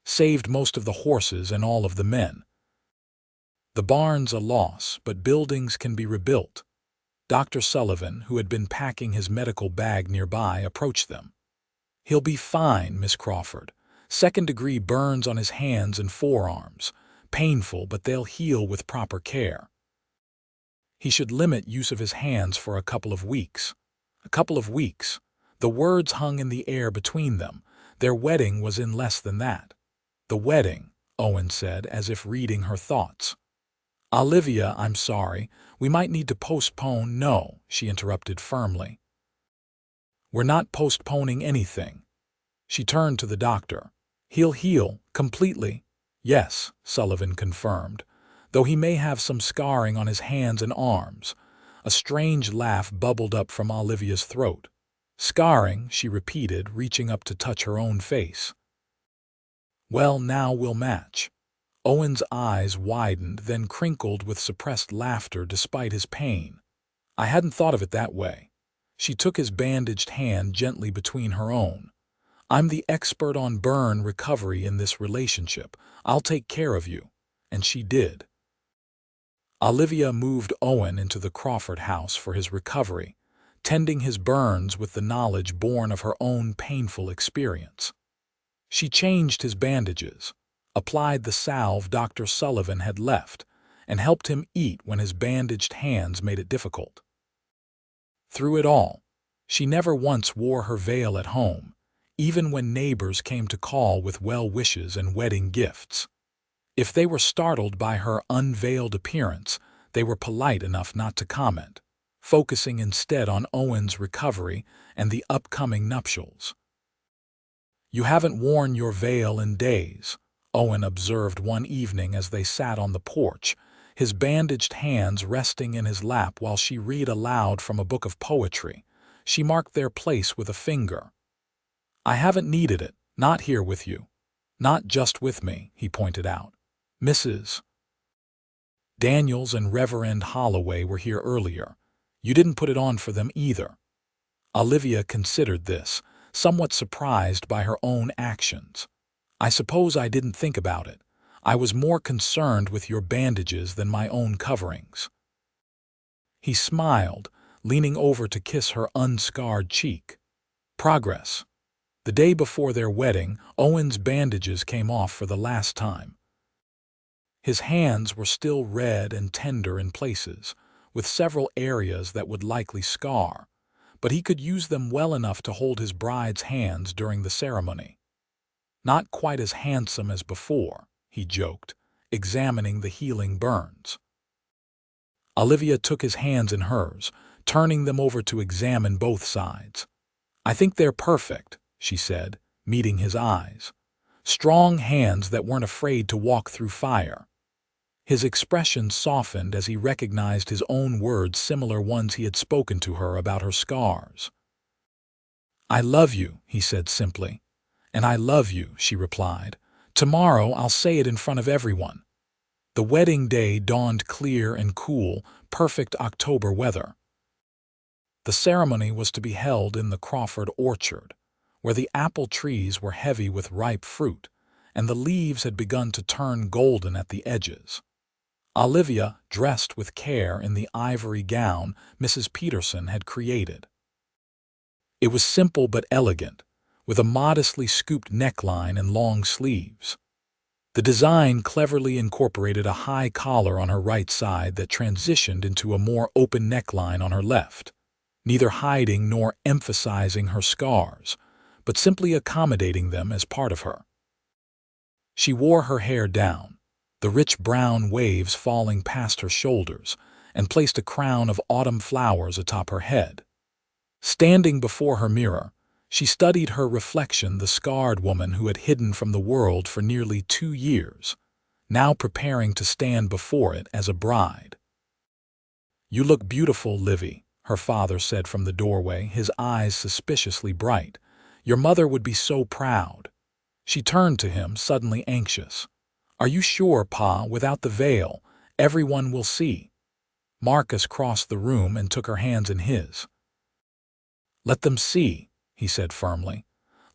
"Saved most of the horses and all of the men. The barn's a loss, but buildings can be rebuilt." Dr. Sullivan, who had been packing his medical bag nearby, approached them. "He'll be fine, Miss Crawford. Second-degree burns on his hands and forearms. Painful, but they'll heal with proper care. He should limit use of his hands for a couple of weeks." A couple of weeks. The words hung in the air between them. Their wedding was in less than that. "The wedding," Owen said, as if reading her thoughts. "Olivia, I'm sorry. We might need to postpone." "No," she interrupted firmly. "We're not postponing anything." She turned to the doctor. "He'll heal completely." "Yes," Sullivan confirmed, "though he may have some scarring on his hands and arms." A strange laugh bubbled up from Olivia's throat. "Scarring," she repeated, reaching up to touch her own face. "Well, now we'll match." Owen's eyes widened, then crinkled with suppressed laughter despite his pain. "I hadn't thought of it that way." She took his bandaged hand gently between her own. "I'm the expert on burn recovery in this relationship. I'll take care of you." And she did. Olivia moved Owen into the Crawford house for his recovery, tending his burns with the knowledge born of her own painful experience. She changed his bandages, applied the salve Dr. Sullivan had left, and helped him eat when his bandaged hands made it difficult. Through it all, she never once wore her veil at home, even when neighbors came to call with well wishes and wedding gifts. If they were startled by her unveiled appearance, they were polite enough not to comment, focusing instead on Owen's recovery and the upcoming nuptials. "You haven't worn your veil in days," Owen observed one evening as they sat on the porch, his bandaged hands resting in his lap while she read aloud from a book of poetry. She marked their place with a finger. "I haven't needed it, not here with you. Not just with me," he pointed out. "Mrs. Daniels and Reverend Holloway were here earlier. You didn't put it on for them either." Olivia considered this, somewhat surprised by her own actions. "I suppose I didn't think about it. I was more concerned with your bandages than my own coverings." He smiled, leaning over to kiss her unscarred cheek. Progress. The day before their wedding, Owen's bandages came off for the last time. His hands were still red and tender in places, with several areas that would likely scar, but he could use them well enough to hold his bride's hands during the ceremony. "Not quite as handsome as before," he joked, examining the healing burns. Olivia took his hands in hers, turning them over to examine both sides. "I think they're perfect," she said, meeting his eyes. Strong hands that weren't afraid to walk through fire. His expression softened as he recognized his own words, similar ones he had spoken to her about her scars. "I love you," he said simply. "And I love you," she replied. "Tomorrow I'll say it in front of everyone." The wedding day dawned clear and cool, perfect October weather. The ceremony was to be held in the Crawford orchard, where the apple trees were heavy with ripe fruit, and the leaves had begun to turn golden at the edges. Olivia, dressed with care in the ivory gown Mrs. Peterson had created. It was simple but elegant, with a modestly scooped neckline and long sleeves. The design cleverly incorporated a high collar on her right side that transitioned into a more open neckline on her left, neither hiding nor emphasizing her scars, but simply accommodating them as part of her. She wore her hair down, the rich brown waves falling past her shoulders, and placed a crown of autumn flowers atop her head. Standing before her mirror, she studied her reflection, the scarred woman who had hidden from the world for nearly 2 years, now preparing to stand before it as a bride. "You look beautiful, Livy," her father said from the doorway, his eyes suspiciously bright. "Your mother would be so proud." She turned to him, suddenly anxious. "Are you sure, Pa, without the veil, everyone will see?" Marcus crossed the room and took her hands in his. "Let them see," he said firmly.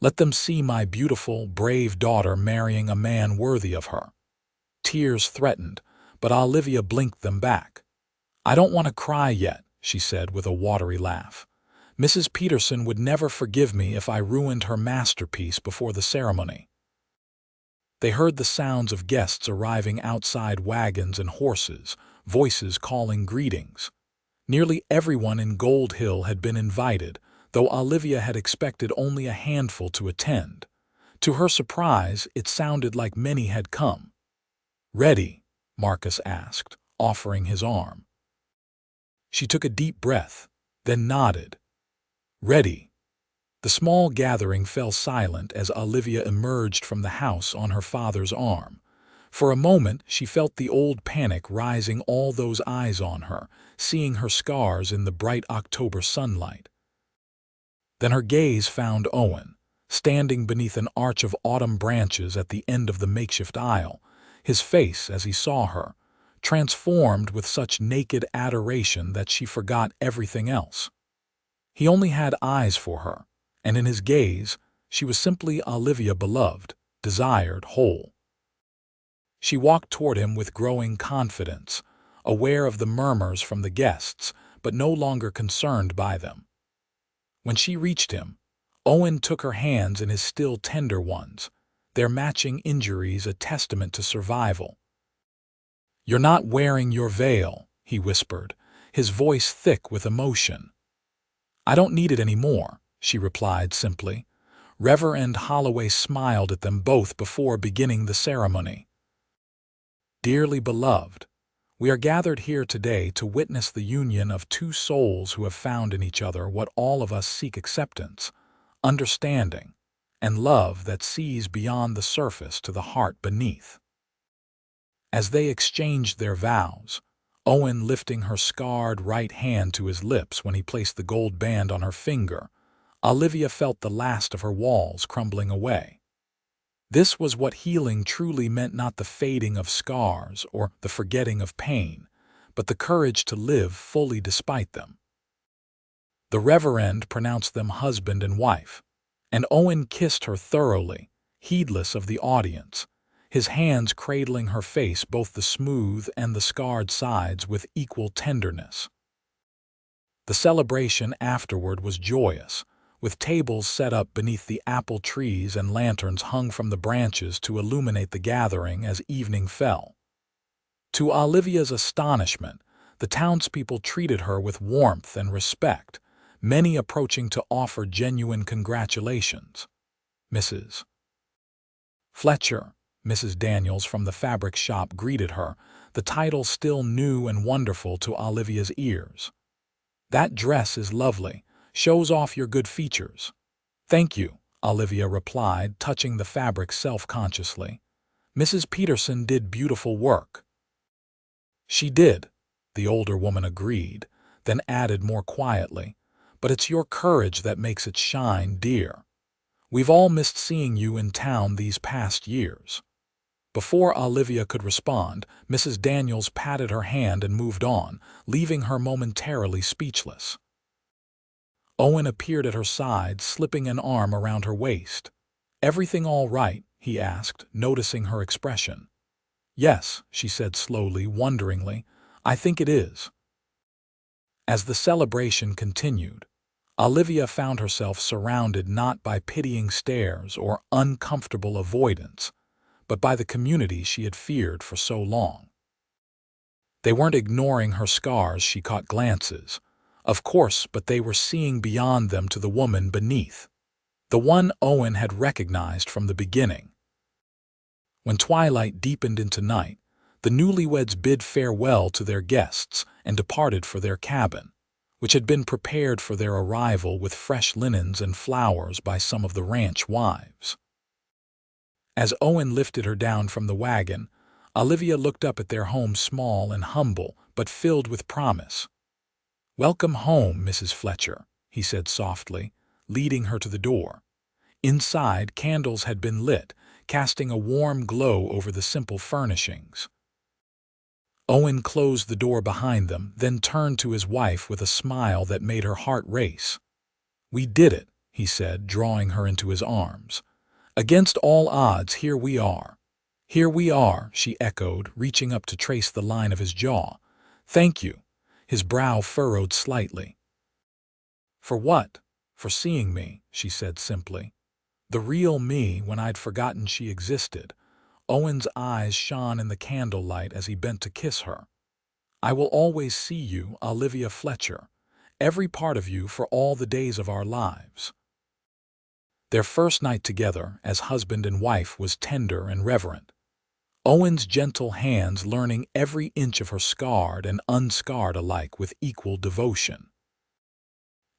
"Let them see my beautiful, brave daughter marrying a man worthy of her." Tears threatened, but Olivia blinked them back. "I don't want to cry yet," she said with a watery laugh. "Mrs. Peterson would never forgive me if I ruined her masterpiece before the ceremony." They heard the sounds of guests arriving outside, wagons and horses, voices calling greetings. Nearly everyone in Gold Hill had been invited, though Olivia had expected only a handful to attend. To her surprise, it sounded like many had come. "Ready?" Marcus asked, offering his arm. She took a deep breath, then nodded. "Ready." The small gathering fell silent as Olivia emerged from the house on her father's arm. For a moment, she felt the old panic rising, all those eyes on her, seeing her scars in the bright October sunlight. Then her gaze found Owen, standing beneath an arch of autumn branches at the end of the makeshift aisle, his face, as he saw her, transformed with such naked adoration that she forgot everything else. He only had eyes for her, and in his gaze, she was simply Olivia, beloved, desired, whole. She walked toward him with growing confidence, aware of the murmurs from the guests, but no longer concerned by them. When she reached him, Owen took her hands in his still tender ones, their matching injuries a testament to survival. "You're not wearing your veil," he whispered, his voice thick with emotion. "I don't need it anymore," she replied simply. Reverend Holloway smiled at them both before beginning the ceremony. "Dearly beloved, we are gathered here today to witness the union of two souls who have found in each other what all of us seek: acceptance, understanding, and love that sees beyond the surface to the heart beneath." As they exchanged their vows, Owen lifting her scarred right hand to his lips when he placed the gold band on her finger, Olivia felt the last of her walls crumbling away. This was what healing truly meant, not the fading of scars or the forgetting of pain, but the courage to live fully despite them. The Reverend pronounced them husband and wife, and Owen kissed her thoroughly, heedless of the audience, his hands cradling her face, both the smooth and the scarred sides, with equal tenderness. The celebration afterward was joyous, with tables set up beneath the apple trees and lanterns hung from the branches to illuminate the gathering as evening fell. To Olivia's astonishment, the townspeople treated her with warmth and respect, many approaching to offer genuine congratulations. Mrs. Fletcher, Mrs. Daniels from the fabric shop, greeted her, the title still new and wonderful to Olivia's ears. "That dress is lovely, shows off your good features." "Thank you," Olivia replied, touching the fabric self-consciously. "Mrs. Peterson did beautiful work." "She did," the older woman agreed, then added more quietly, "but it's your courage that makes it shine, dear. We've all missed seeing you in town these past years." Before Olivia could respond, Mrs. Daniels patted her hand and moved on, leaving her momentarily speechless. Owen appeared at her side, slipping an arm around her waist. "Everything all right?" he asked, noticing her expression. "Yes," she said slowly, wonderingly, "I think it is." As the celebration continued, Olivia found herself surrounded not by pitying stares or uncomfortable avoidance, but by the community she had feared for so long. They weren't ignoring her scars, she caught glances, of course, but they were seeing beyond them to the woman beneath, the one Owen had recognized from the beginning. When twilight deepened into night, the newlyweds bid farewell to their guests and departed for their cabin, which had been prepared for their arrival with fresh linens and flowers by some of the ranch wives. As Owen lifted her down from the wagon, Olivia looked up at their home, small and humble, but filled with promise. "Welcome home, Mrs. Fletcher," he said softly, leading her to the door. Inside, candles had been lit, casting a warm glow over the simple furnishings. Owen closed the door behind them, then turned to his wife with a smile that made her heart race. "We did it," he said, drawing her into his arms. "Against all odds, here we are." "Here we are," she echoed, reaching up to trace the line of his jaw. "Thank you." His brow furrowed slightly. "For what?" "For seeing me," she said simply. "The real me, when I'd forgotten she existed." Owen's eyes shone in the candlelight as he bent to kiss her. "I will always see you, Olivia Fletcher, every part of you, for all the days of our lives." Their first night together as husband and wife was tender and reverent. Owen's gentle hands learning every inch of her, scarred and unscarred alike, with equal devotion.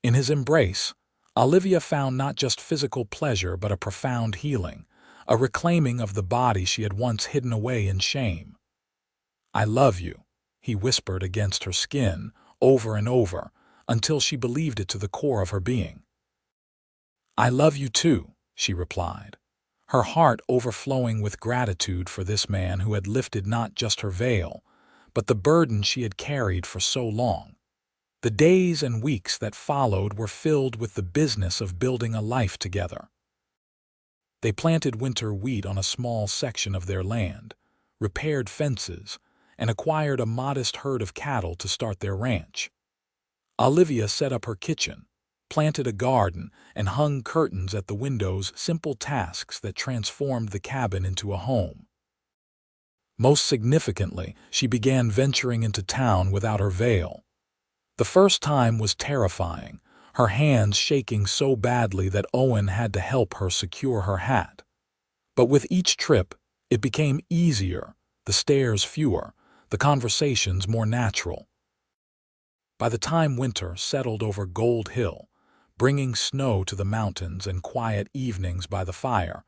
In his embrace, Olivia found not just physical pleasure but a profound healing, a reclaiming of the body she had once hidden away in shame. "I love you," he whispered against her skin, over and over, until she believed it to the core of her being. "I love you too," she replied, her heart overflowing with gratitude for this man who had lifted not just her veil, but the burden she had carried for so long. The days and weeks that followed were filled with the business of building a life together. They planted winter wheat on a small section of their land, repaired fences, and acquired a modest herd of cattle to start their ranch. Olivia set up her kitchen, planted a garden, and hung curtains at the windows, simple tasks that transformed the cabin into a home. Most significantly, she began venturing into town without her veil. The first time was terrifying, her hands shaking so badly that Owen had to help her secure her hat. But with each trip, it became easier, the stares fewer, the conversations more natural. By the time winter settled over Gold Hill, bringing snow to the mountains and quiet evenings by the fire,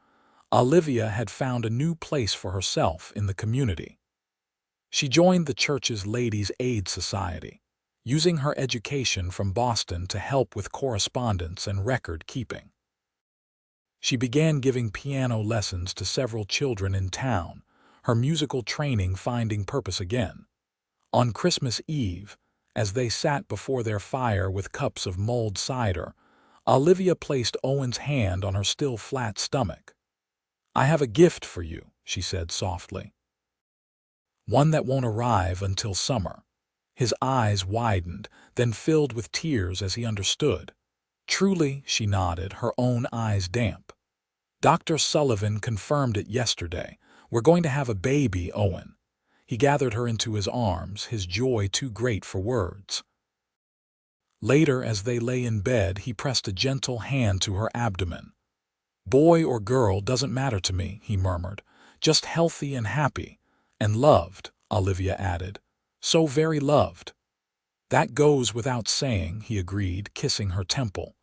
Olivia had found a new place for herself in the community. She joined the church's Ladies' Aid Society, using her education from Boston to help with correspondence and record keeping. She began giving piano lessons to several children in town, her musical training finding purpose again. On Christmas Eve, as they sat before their fire with cups of mulled cider, Olivia placed Owen's hand on her still flat stomach. "I have a gift for you," she said softly. "One that won't arrive until summer." His eyes widened, then filled with tears as he understood. "Truly," she nodded, her own eyes damp. "Dr. Sullivan confirmed it yesterday. We're going to have a baby, Owen." He gathered her into his arms, his joy too great for words. Later, as they lay in bed, he pressed a gentle hand to her abdomen. "Boy or girl doesn't matter to me," he murmured. "Just healthy and happy. And loved," Olivia added. "So very loved." "That goes without saying," he agreed, kissing her temple.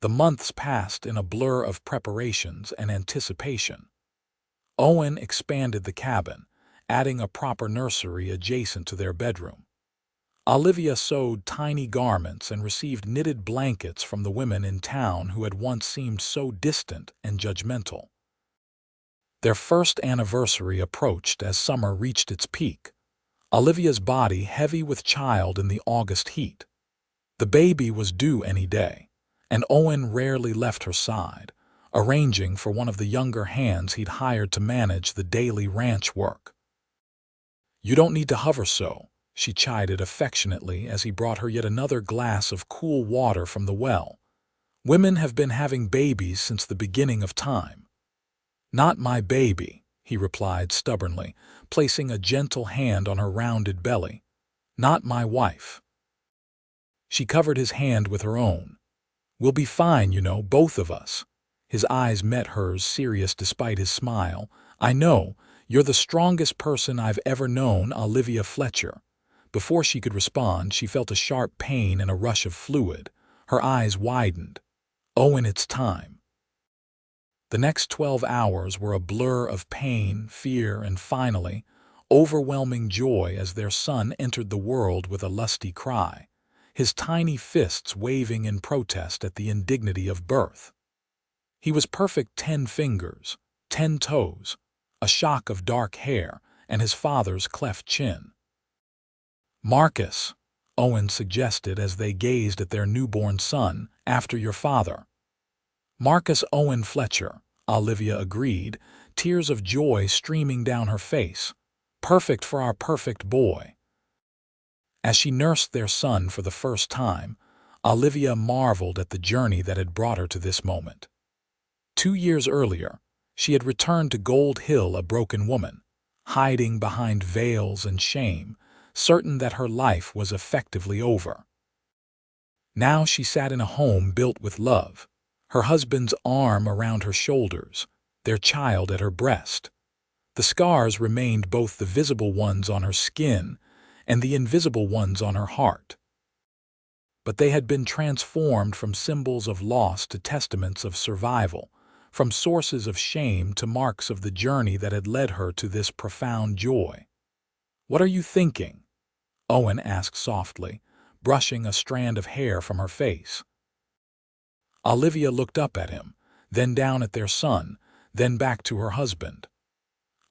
The months passed in a blur of preparations and anticipation. Owen expanded the cabin, adding a proper nursery adjacent to their bedroom. Olivia sewed tiny garments and received knitted blankets from the women in town who had once seemed so distant and judgmental. Their first anniversary approached as summer reached its peak, Olivia's body heavy with child in the August heat. The baby was due any day, and Owen rarely left her side, arranging for one of the younger hands he'd hired to manage the daily ranch work. "You don't need to hover so," she chided affectionately as he brought her yet another glass of cool water from the well. "Women have been having babies since the beginning of time." "Not my baby," he replied stubbornly, placing a gentle hand on her rounded belly. "Not my wife." She covered his hand with her own. "We'll be fine, you know, both of us." His eyes met hers, serious despite his smile. "I know. You're the strongest person I've ever known, Olivia Fletcher." Before she could respond, she felt a sharp pain and a rush of fluid. Her eyes widened. "Owen, it's time." The next 12 hours were a blur of pain, fear, and finally, overwhelming joy as their son entered the world with a lusty cry, his tiny fists waving in protest at the indignity of birth. He was perfect 10 fingers, 10 toes, a shock of dark hair, and his father's cleft chin. "Marcus," Owen suggested as they gazed at their newborn son, "after your father." "Marcus Owen Fletcher," Olivia agreed, tears of joy streaming down her face. "Perfect for our perfect boy." As she nursed their son for the first time, Olivia marveled at the journey that had brought her to this moment. 2 years earlier, she had returned to Gold Hill a broken woman, hiding behind veils and shame, certain that her life was effectively over. Now she sat in a home built with love, her husband's arm around her shoulders, their child at her breast. The scars remained, both the visible ones on her skin and the invisible ones on her heart. But they had been transformed from symbols of loss to testaments of survival, from sources of shame to marks of the journey that had led her to this profound joy. "What are you thinking?" Owen asked softly, brushing a strand of hair from her face. Olivia looked up at him, then down at their son, then back to her husband.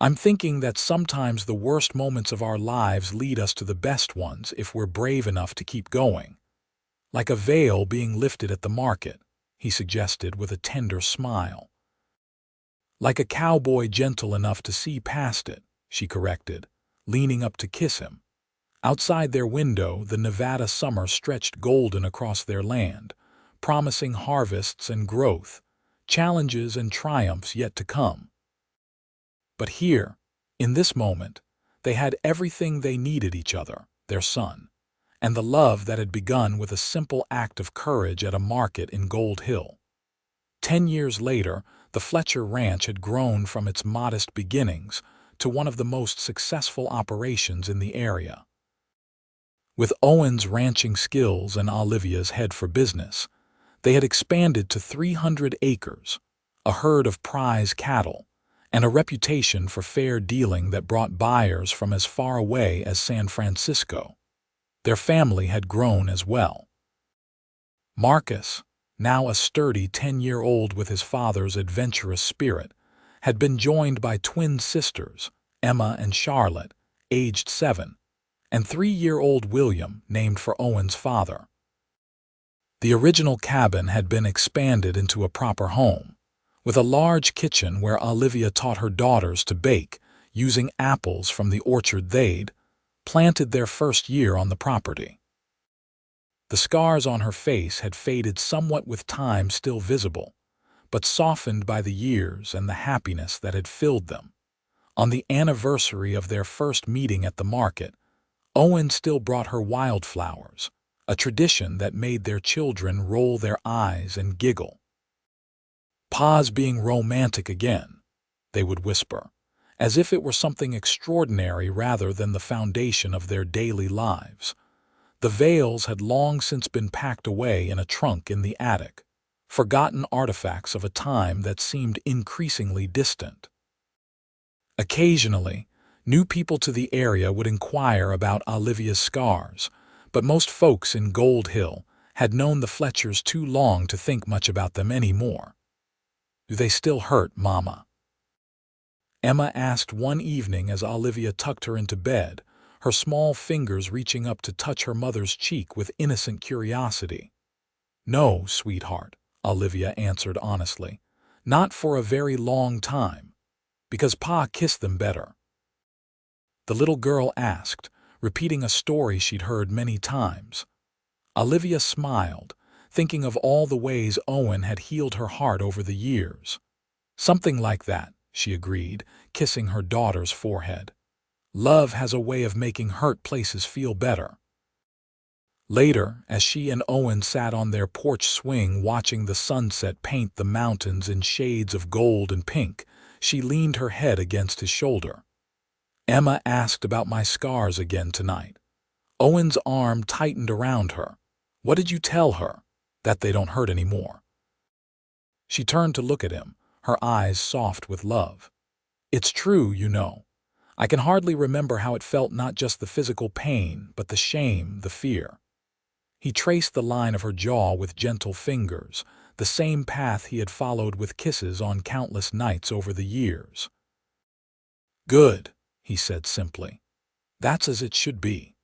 "I'm thinking that sometimes the worst moments of our lives lead us to the best ones if we're brave enough to keep going. Like a veil being lifted at the market," he suggested with a tender smile. "Like a cowboy gentle enough to see past it," she corrected, leaning up to kiss him. Outside their window, the Nevada summer stretched golden across their land, promising harvests and growth, challenges and triumphs yet to come. But here, in this moment, they had everything they needed: each other, their son, and the love that had begun with a simple act of courage at a market in Gold Hill. 10 years later, the Fletcher Ranch had grown from its modest beginnings to one of the most successful operations in the area. With Owen's ranching skills and Olivia's head for business, they had expanded to 300 acres, a herd of prize cattle, and a reputation for fair dealing that brought buyers from as far away as San Francisco. Their family had grown as well. "Marcus," now a sturdy 10-year-old with his father's adventurous spirit, had been joined by twin sisters, Emma and Charlotte, aged 7, and 3-year-old William, named for Owen's father. The original cabin had been expanded into a proper home, with a large kitchen where Olivia taught her daughters to bake, using apples from the orchard they'd planted their first year on the property. The scars on her face had faded somewhat with time still visible, but softened by the years and the happiness that had filled them. On the anniversary of their first meeting at the market, Owen still brought her wildflowers, a tradition that made their children roll their eyes and giggle. "Pa's being romantic again," they would whisper, as if it were something extraordinary rather than the foundation of their daily lives. The veils had long since been packed away in a trunk in the attic, forgotten artifacts of a time that seemed increasingly distant. Occasionally, new people to the area would inquire about Olivia's scars, but most folks in Gold Hill had known the Fletchers too long to think much about them anymore. "Do they still hurt, Mama?" Emma asked one evening as Olivia tucked her into bed, her small fingers reaching up to touch her mother's cheek with innocent curiosity. "No, sweetheart," Olivia answered honestly. "Not for a very long time, because Pa kissed them better." The little girl asked, repeating a story she'd heard many times. Olivia smiled, thinking of all the ways Owen had healed her heart over the years. "Something like that," she agreed, kissing her daughter's forehead. "Love has a way of making hurt places feel better." Later, as she and Owen sat on their porch swing watching the sunset paint the mountains in shades of gold and pink, she leaned her head against his shoulder. "Emma asked about my scars again tonight." Owen's arm tightened around her. "What did you tell her? That they don't hurt anymore?" She turned to look at him, her eyes soft with love. "It's true, you know. I can hardly remember how it felt, not just the physical pain, but the shame, the fear." He traced the line of her jaw with gentle fingers, the same path he had followed with kisses on countless nights over the years. "Good," he said simply. "That's as it should be."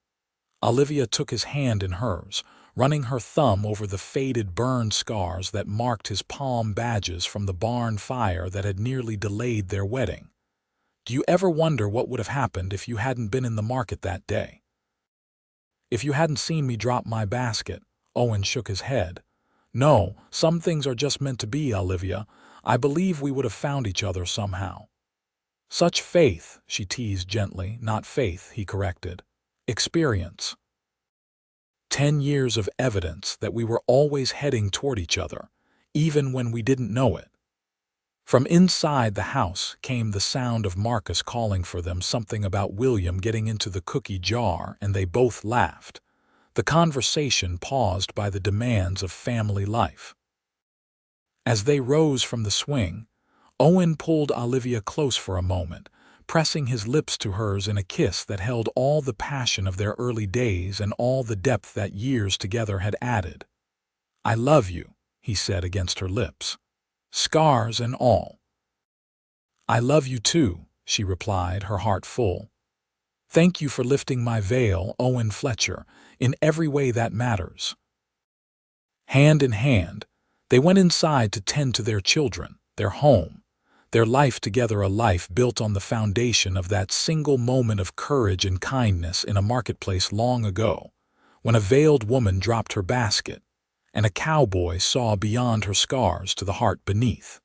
Olivia took his hand in hers, running her thumb over the faded burn scars that marked his palm badges from the barn fire that had nearly delayed their wedding. "Do you ever wonder what would have happened if you hadn't been in the market that day? If you hadn't seen me drop my basket?" Owen shook his head. "No, some things are just meant to be, Olivia. I believe we would have found each other somehow." "Such faith," she teased gently. "Not faith," he corrected. "Experience. 10 years of evidence that we were always heading toward each other, even when we didn't know it." From inside the house came the sound of Marcus calling for them, something about William getting into the cookie jar, and they both laughed. The conversation paused by the demands of family life. As they rose from the swing, Owen pulled Olivia close for a moment, pressing his lips to hers in a kiss that held all the passion of their early days and all the depth that years together had added. "I love you," he said against her lips. "Scars and all." "I love you too," she replied, her heart full. "Thank you for lifting my veil, Owen Fletcher, in every way that matters." Hand in hand, they went inside to tend to their children, their home, their life together, a life built on the foundation of that single moment of courage and kindness in a marketplace long ago, when a veiled woman dropped her basket, and a cowboy saw beyond her scars to the heart beneath.